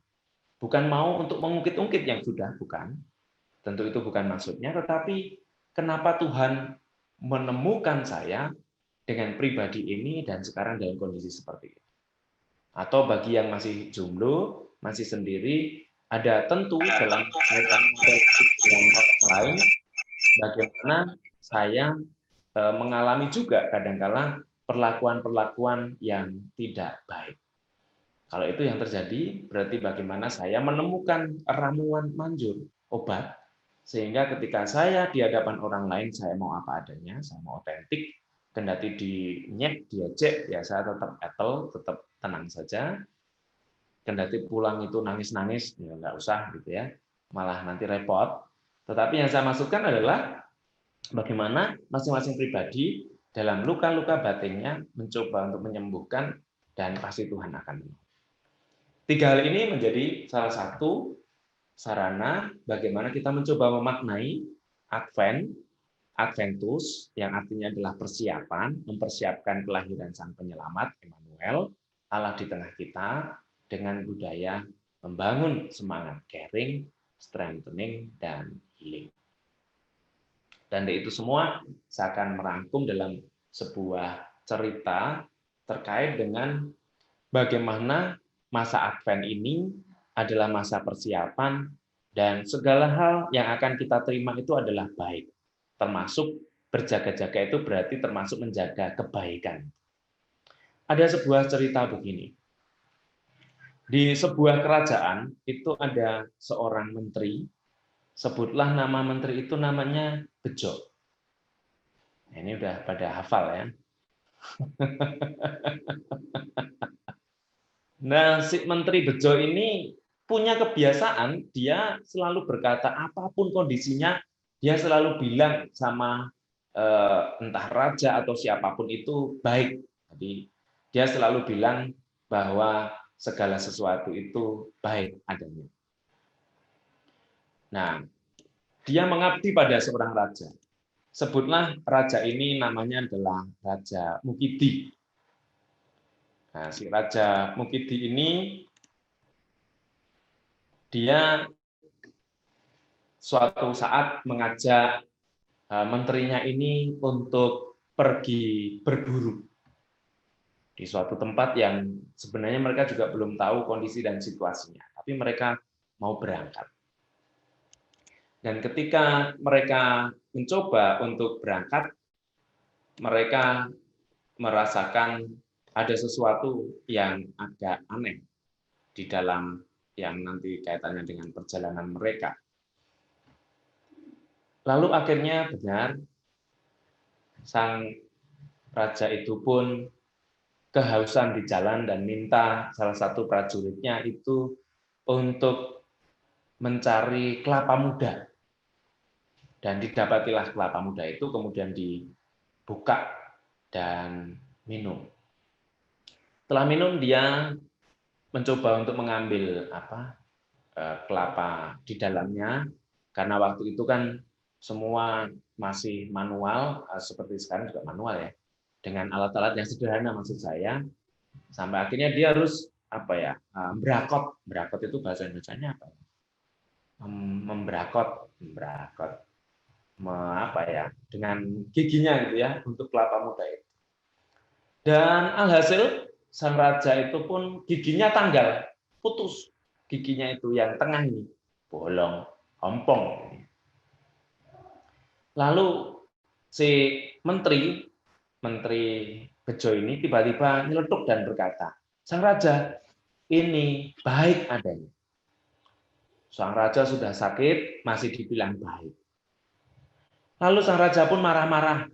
Bukan mau untuk mengungkit-ungkit yang sudah, bukan. Tentu itu bukan maksudnya, tetapi kenapa Tuhan menemukan saya dengan pribadi ini dan sekarang dalam kondisi seperti ini. Atau bagi yang masih jomblo, masih sendiri, ada tentu dalam kaitan dengan orang lain, bagaimana saya mengalami juga kadang-kala perlakuan-perlakuan yang tidak baik. Kalau itu yang terjadi, berarti bagaimana saya menemukan ramuan manjur, obat, sehingga ketika saya di hadapan orang lain, saya mau apa adanya, saya mau otentik, kendati dinyek, diejek, ya saya tetap etol, tetap tenang saja. Kendati pulang itu nangis-nangis, ya nggak usah gitu ya, malah nanti repot. Tetapi yang saya maksudkan adalah bagaimana masing-masing pribadi dalam luka-luka batinnya mencoba untuk menyembuhkan dan pasti Tuhan akan menolong. 3 hal ini menjadi salah satu sarana bagaimana kita mencoba memaknai Advent, Adventus, yang artinya adalah persiapan, mempersiapkan kelahiran Sang Penyelamat, Emmanuel, Allah di tengah kita, dengan budaya membangun semangat caring, strengthening, dan healing. Dan itu semua saya akan merangkum dalam sebuah cerita terkait dengan bagaimana masa Advent ini adalah masa persiapan dan segala hal yang akan kita terima itu adalah baik. Termasuk berjaga-jaga itu berarti termasuk menjaga kebaikan. Ada sebuah cerita begini. Di sebuah kerajaan itu ada seorang menteri, sebutlah nama menteri itu namanya Bejo. Ini udah pada hafal ya. Nah, si Menteri Bejo ini punya kebiasaan, dia selalu berkata apapun kondisinya, dia selalu bilang sama entah raja atau siapapun itu baik. Jadi dia selalu bilang bahwa segala sesuatu itu baik adanya. Nah, dia mengabdi pada seorang raja. Sebutlah raja ini namanya adalah Raja Mukidi. Nah, si Raja Mukidi ini dia suatu saat mengajak menterinya ini untuk pergi berburu di suatu tempat yang sebenarnya mereka juga belum tahu kondisi dan situasinya, tapi mereka mau berangkat. Dan ketika mereka mencoba untuk berangkat, mereka merasakan ada sesuatu yang agak aneh di dalam yang nanti kaitannya dengan perjalanan mereka. Lalu akhirnya benar, sang raja itu pun kehausan di jalan dan minta salah satu prajuritnya itu untuk mencari kelapa muda. Dan didapatilah kelapa muda itu, kemudian dibuka dan minum. Setelah minum, dia mencoba untuk mengambil kelapa di dalamnya, karena waktu itu kan semua masih manual, seperti sekarang juga manual ya, dengan alat-alat yang sederhana maksud saya, sampai akhirnya dia harus berakot. Berakot itu bahasa Indonesianya apa? Membrakot, dengan giginya gitu ya untuk kelapa muda itu. Dan alhasil sang raja itu pun giginya tanggal, putus giginya itu yang tengah ini, bolong, ompong. Lalu si menteri Bejo ini tiba-tiba nyeletuk dan berkata, sang raja ini baik adanya. Sang raja sudah sakit, masih dibilang baik. Lalu sang raja pun marah-marah.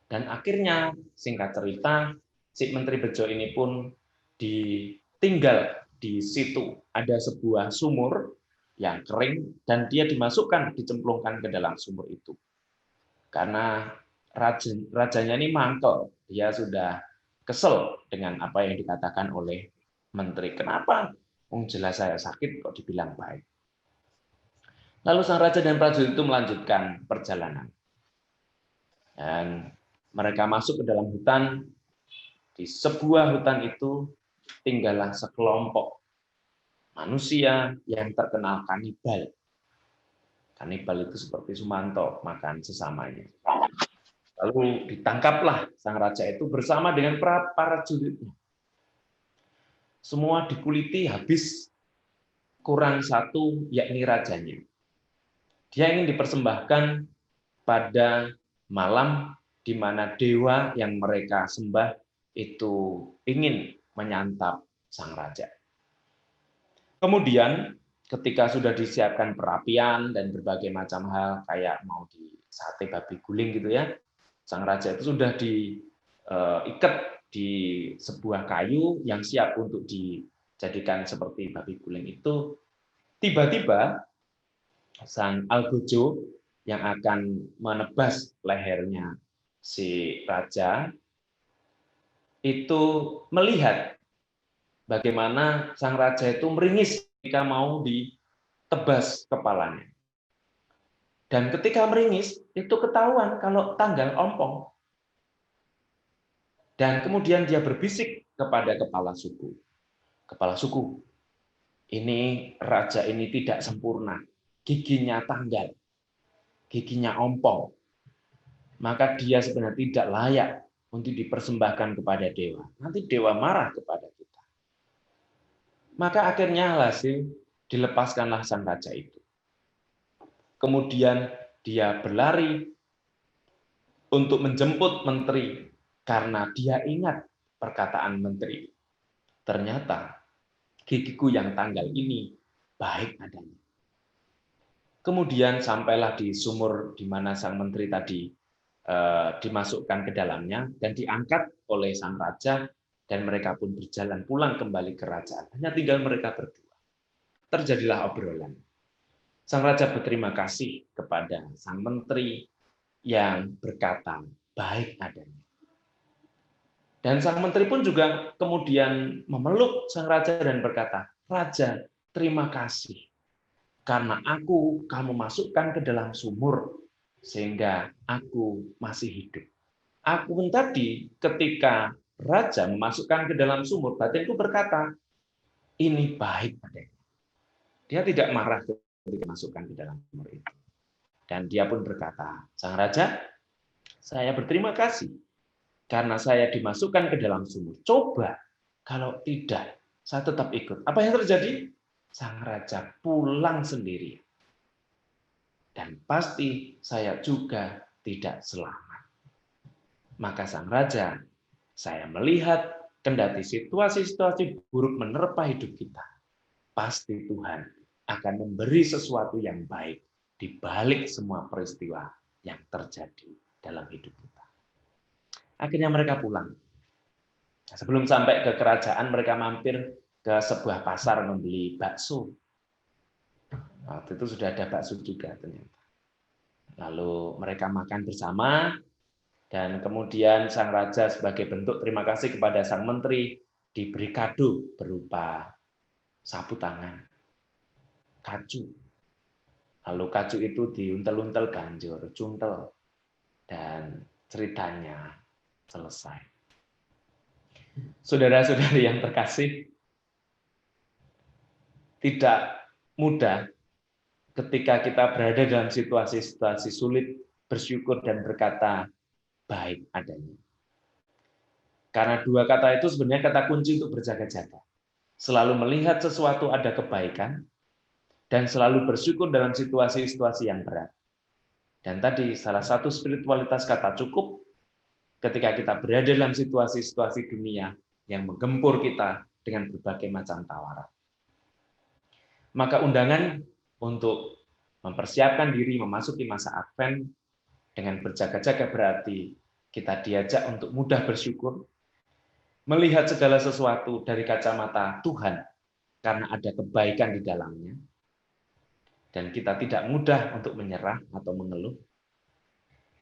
Dan akhirnya, singkat cerita, si Menteri Bejo ini pun ditinggal di situ. Ada sebuah sumur yang kering, dan dia dicemplungkan ke dalam sumur itu. Karena rajanya ini mangkel, dia sudah kesel dengan apa yang dikatakan oleh menteri. Kenapa? Jelas saya sakit kok dibilang baik. Lalu sang raja dan prajurit itu melanjutkan perjalanan. Dan mereka masuk ke dalam hutan. Di sebuah hutan itu tinggallah sekelompok manusia yang terkenal kanibal. Kanibal itu seperti Sumanto, makan sesamanya. Lalu ditangkaplah sang raja itu bersama dengan para prajuritnya. Semua dikuliti habis, kurang satu, yakni rajanya. Dia ingin dipersembahkan pada malam di mana dewa yang mereka sembah itu ingin menyantap sang raja. Kemudian ketika sudah disiapkan perapian dan berbagai macam hal, kayak mau di sate babi guling gitu ya, sang raja itu sudah diikat di sebuah kayu yang siap untuk dijadikan seperti babi guling itu. Tiba-tiba sang algojo yang akan menebas lehernya si raja itu melihat bagaimana sang raja itu meringis ketika mau ditebas kepalanya. Dan ketika meringis, itu ketahuan kalau tanggal ompong. Dan kemudian dia berbisik kepada kepala suku. Kepala suku, ini raja ini tidak sempurna. Giginya tanggal. Giginya ompong. Maka dia sebenarnya tidak layak untuk dipersembahkan kepada dewa. Nanti dewa marah kepada kita. Maka akhirnya hasil dilepaskanlah sang raja itu. Kemudian dia berlari untuk menjemput menteri karena dia ingat perkataan menteri. Ternyata gigiku yang tanggal ini baik adanya. Kemudian sampailah di sumur di mana sang menteri tadi dimasukkan ke dalamnya dan diangkat oleh sang raja, dan mereka pun berjalan pulang kembali ke kerajaan. Hanya tinggal mereka berdua. Terjadilah obrolan. Sang raja berterima kasih kepada sang menteri yang berkata baik adanya. Dan sang menteri pun juga kemudian memeluk sang raja dan berkata, "Raja, terima kasih. Karena kamu masukkan ke dalam sumur, sehingga aku masih hidup. Aku pun tadi ketika raja memasukkan ke dalam sumur, batinku berkata, ini baik adanya." Dia tidak marah ketika masukkan ke dalam sumur itu. Dan dia pun berkata, "Sang raja, saya berterima kasih karena saya dimasukkan ke dalam sumur. Coba kalau tidak, saya tetap ikut." Apa yang terjadi? Sang raja pulang sendiri. Dan pasti saya juga tidak selamat. Maka sang raja, saya melihat kendati situasi-situasi buruk menerpa hidup kita, pasti Tuhan akan memberi sesuatu yang baik di balik semua peristiwa yang terjadi dalam hidup kita. Akhirnya mereka pulang. Sebelum sampai ke kerajaan, mereka mampir ke sebuah pasar membeli bakso. Waktu itu sudah ada bakso juga ternyata. Lalu mereka makan bersama, dan kemudian sang raja sebagai bentuk terima kasih kepada sang menteri diberi kado berupa sapu tangan, kacu. Lalu kacu itu diuntel-untel ganjur, cuntel, dan ceritanya selesai. Saudara-saudari yang terkasih, tidak mudah ketika kita berada dalam situasi-situasi sulit, bersyukur dan berkata, baik adanya. Karena dua kata itu sebenarnya kata kunci untuk berjaga-jaga. Selalu melihat sesuatu ada kebaikan, dan selalu bersyukur dalam situasi-situasi yang berat. Dan tadi salah satu spiritualitas kata cukup ketika kita berada dalam situasi-situasi dunia yang menggempur kita dengan berbagai macam tawaran. Maka undangan untuk mempersiapkan diri memasuki masa Advent dengan berjaga-jaga berarti kita diajak untuk mudah bersyukur, melihat segala sesuatu dari kacamata Tuhan karena ada kebaikan di dalamnya, dan kita tidak mudah untuk menyerah atau mengeluh.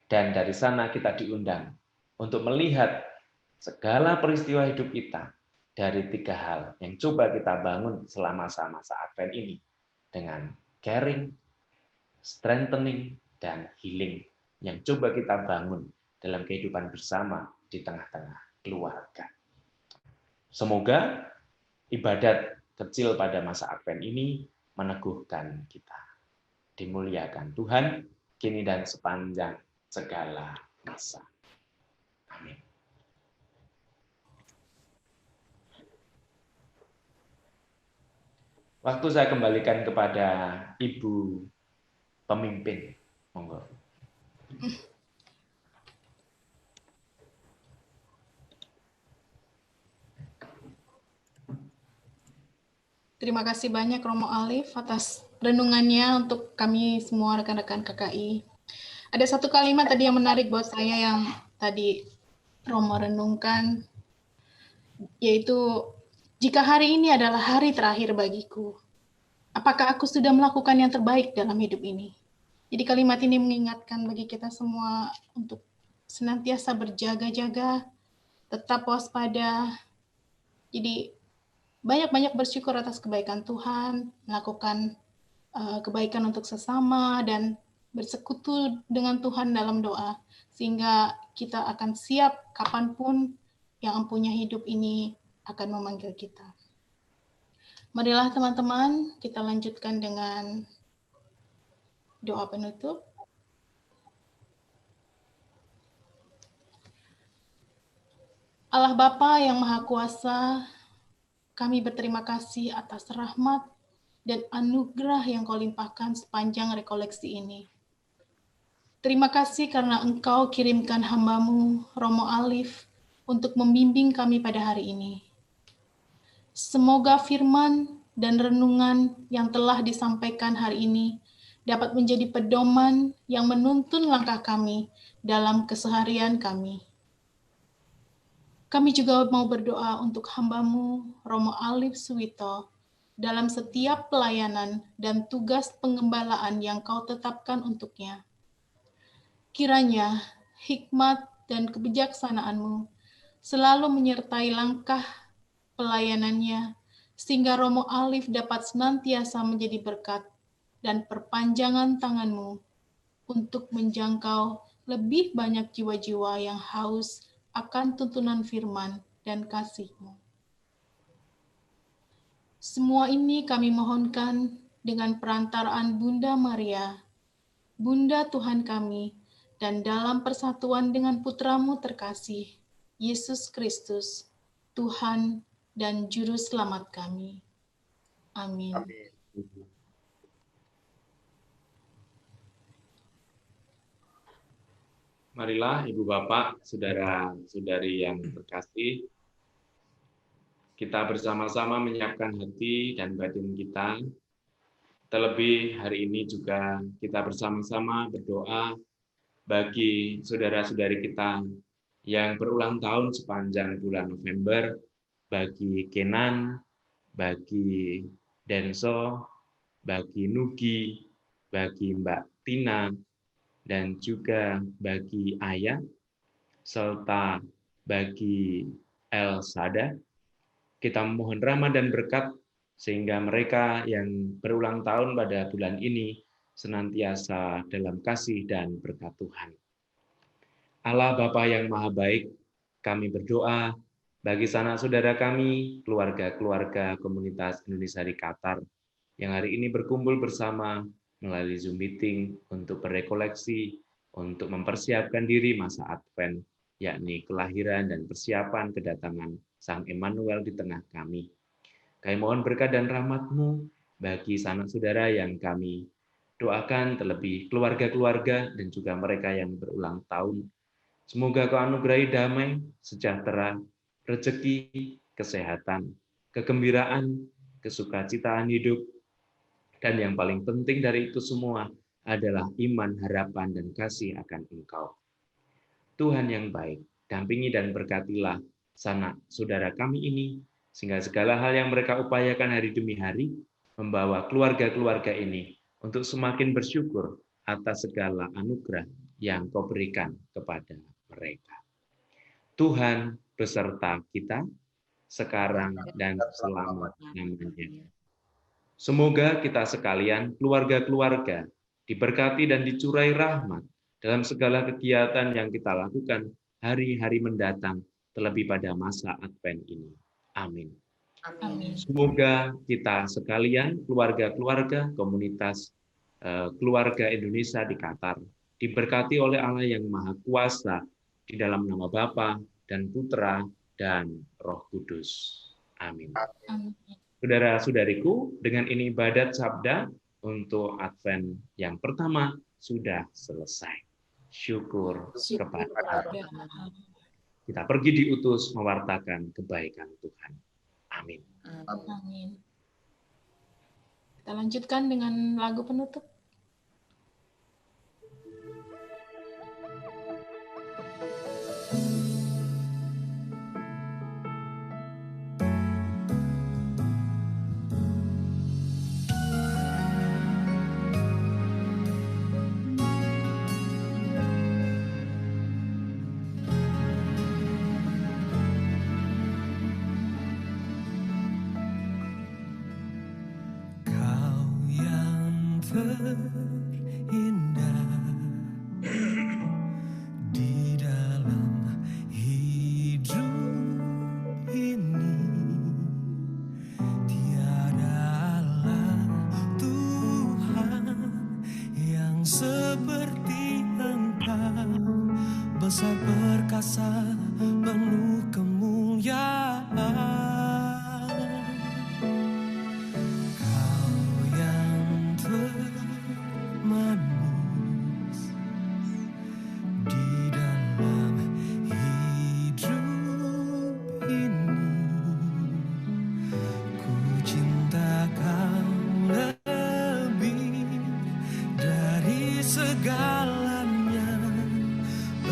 Dan dari sana kita diundang untuk melihat segala peristiwa hidup kita dari tiga hal yang coba kita bangun selama masa Advent ini dengan caring, strengthening, dan healing yang coba kita bangun dalam kehidupan bersama di tengah-tengah keluarga. Semoga ibadat kecil pada masa Advent ini meneguhkan kita. Dimuliakan Tuhan, kini dan sepanjang segala masa. Amin. Waktu saya kembalikan kepada Ibu pemimpin. Monggo. Terima kasih banyak Romo Alif atas renungannya untuk kami semua rekan-rekan KKI. Ada satu kalimat tadi yang menarik buat saya yang tadi Romo renungkan, yaitu jika hari ini adalah hari terakhir bagiku, apakah aku sudah melakukan yang terbaik dalam hidup ini? Jadi kalimat ini mengingatkan bagi kita semua untuk senantiasa berjaga-jaga, tetap waspada. Jadi banyak-banyak bersyukur atas kebaikan Tuhan, melakukan kebaikan untuk sesama, dan bersekutu dengan Tuhan dalam doa, sehingga kita akan siap kapanpun yang empunya hidup ini akan memanggil kita. Marilah teman-teman, kita lanjutkan dengan doa penutup. Allah Bapa yang Maha Kuasa, kami berterima kasih atas rahmat dan anugerah yang Kau limpahkan sepanjang rekoleksi ini. Terima kasih karena Engkau kirimkan hamba-Mu, Romo Alif, untuk membimbing kami pada hari ini. Semoga firman dan renungan yang telah disampaikan hari ini dapat menjadi pedoman yang menuntun langkah kami dalam keseharian kami. Kami juga mau berdoa untuk hamba-Mu, Romo Alif Suwito, dalam setiap pelayanan dan tugas pengembalaan yang Kau tetapkan untuknya. Kiranya hikmat dan kebijaksanaan-Mu selalu menyertai langkah pelayanannya, sehingga Romo Alif dapat senantiasa menjadi berkat dan perpanjangan tangan-Mu untuk menjangkau lebih banyak jiwa-jiwa yang haus akan tuntunan firman dan kasih-Mu. Semua ini kami mohonkan dengan perantaraan Bunda Maria, Bunda Tuhan kami, dan dalam persatuan dengan Putra-Mu terkasih, Yesus Kristus, Tuhan dan Juru Selamat kami. Amin. Amin. Marilah Ibu Bapak, saudara-saudari yang terkasih, kita bersama-sama menyiapkan hati dan batin kita. Terlebih hari ini juga kita bersama-sama berdoa bagi saudara-saudari kita yang berulang tahun sepanjang bulan November, bagi Kenan, bagi Denso, bagi Nugi, bagi Mbak Tina, dan juga bagi Ayah, serta bagi Elsada. Kita mohon rahmat dan berkat sehingga mereka yang berulang tahun pada bulan ini senantiasa dalam kasih dan berkat Tuhan. Allah Bapa yang Maha Baik, kami berdoa bagi sanak saudara kami, keluarga-keluarga komunitas Indonesia di Qatar, yang hari ini berkumpul bersama melalui Zoom meeting untuk berekoleksi, untuk mempersiapkan diri masa Advent, yakni kelahiran dan persiapan kedatangan Sang Immanuel di tengah kami. Kami mohon berkat dan rahmat-Mu bagi sanak saudara yang kami doakan, terlebih keluarga-keluarga dan juga mereka yang berulang tahun. Semoga Kau anugerahi damai, sejahtera, rezeki, kesehatan, kegembiraan, kesukacitaan hidup, dan yang paling penting dari itu semua adalah iman, harapan, dan kasih akan Engkau. Tuhan yang baik, dampingi dan berkatilah sanak saudara kami ini, sehingga segala hal yang mereka upayakan hari demi hari, membawa keluarga-keluarga ini untuk semakin bersyukur atas segala anugerah yang Kau berikan kepada mereka. Tuhan beserta kita, sekarang dan selama-lamanya. Semoga kita sekalian, keluarga-keluarga, diberkati dan dicurai rahmat dalam segala kegiatan yang kita lakukan hari-hari mendatang, terlebih pada masa Advent ini. Amin. Amin. Semoga kita sekalian, keluarga-keluarga, komunitas keluarga Indonesia di Qatar, diberkati oleh Allah yang Maha Kuasa, di dalam nama Bapa dan Putra dan Roh Kudus. Amin. Amin. Saudara-saudariku, dengan ini ibadat sabda untuk Advent yang pertama sudah selesai. Syukur kepada Allah. Kita pergi diutus mewartakan kebaikan Tuhan. Amin. Amin. Kita lanjutkan dengan lagu penutup. Terindah di dalam hidup ini, tiadalah Tuhan yang seperti Engkau, besar perkasa penuh kemuliaan.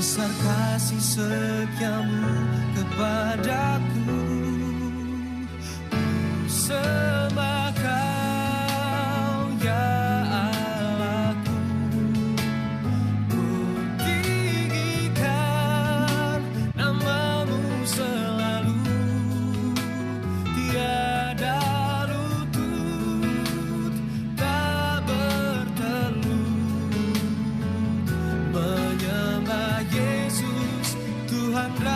Besar kasih setiamu kepadaku, ku sembah Kau ya Allahku, ku tinggikan nama-Mu selalu, tiada lutut tak bertelut, menyembah Yesus Tuhan Rajaku.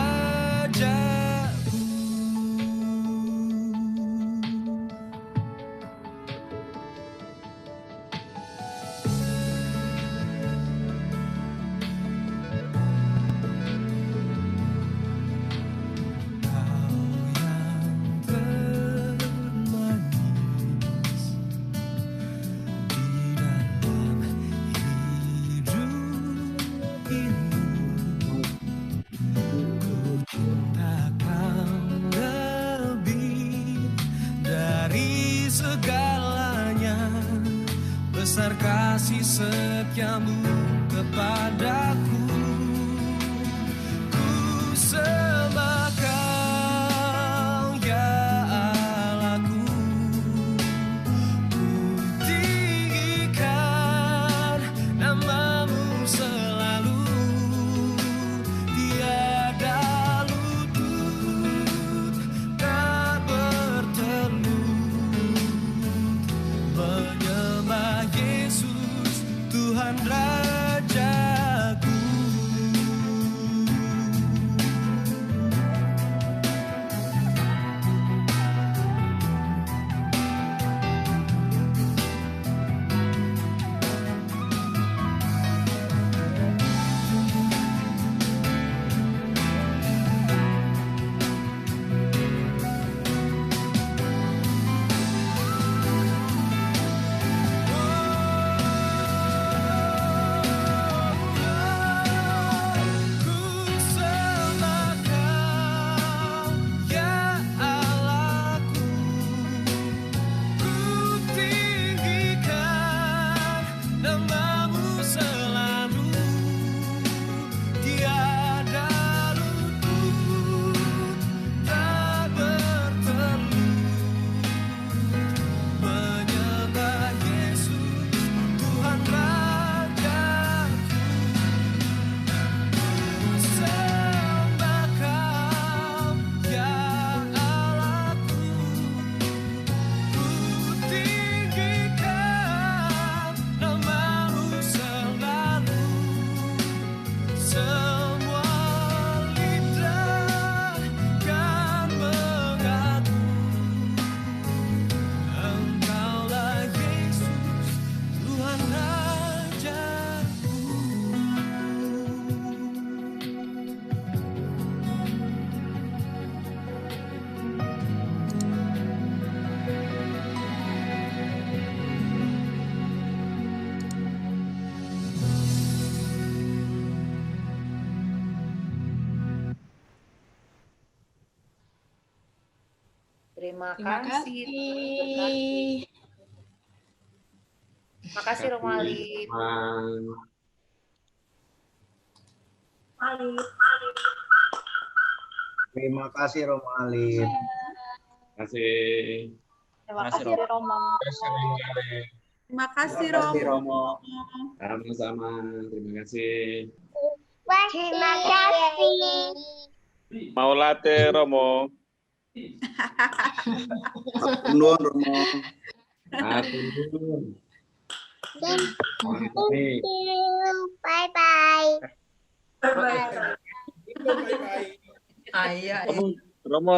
Kau yang termanis di dalam hidup ini, ku cinta Kau lebih dari segalanya, besar kasih setiamu kepadaku, ku sembah Kau ya Allahku, ku tinggikan nama-Mu selalu, tiada lutut tak bertelut, menyembah Yesus Terima Terima kasih. kasih. Makasih Romo Alif. Terima kasih Romo Alif. Terima kasih. Terima kasih Romo. Terima kasih Terima kasih Romo. Romo. Sama-sama. Terima kasih. Terima kasih. Mau latte Romo. Nuhun Romo. Atur. Thank you. Bye-bye. Bye-bye. Ayah. Romo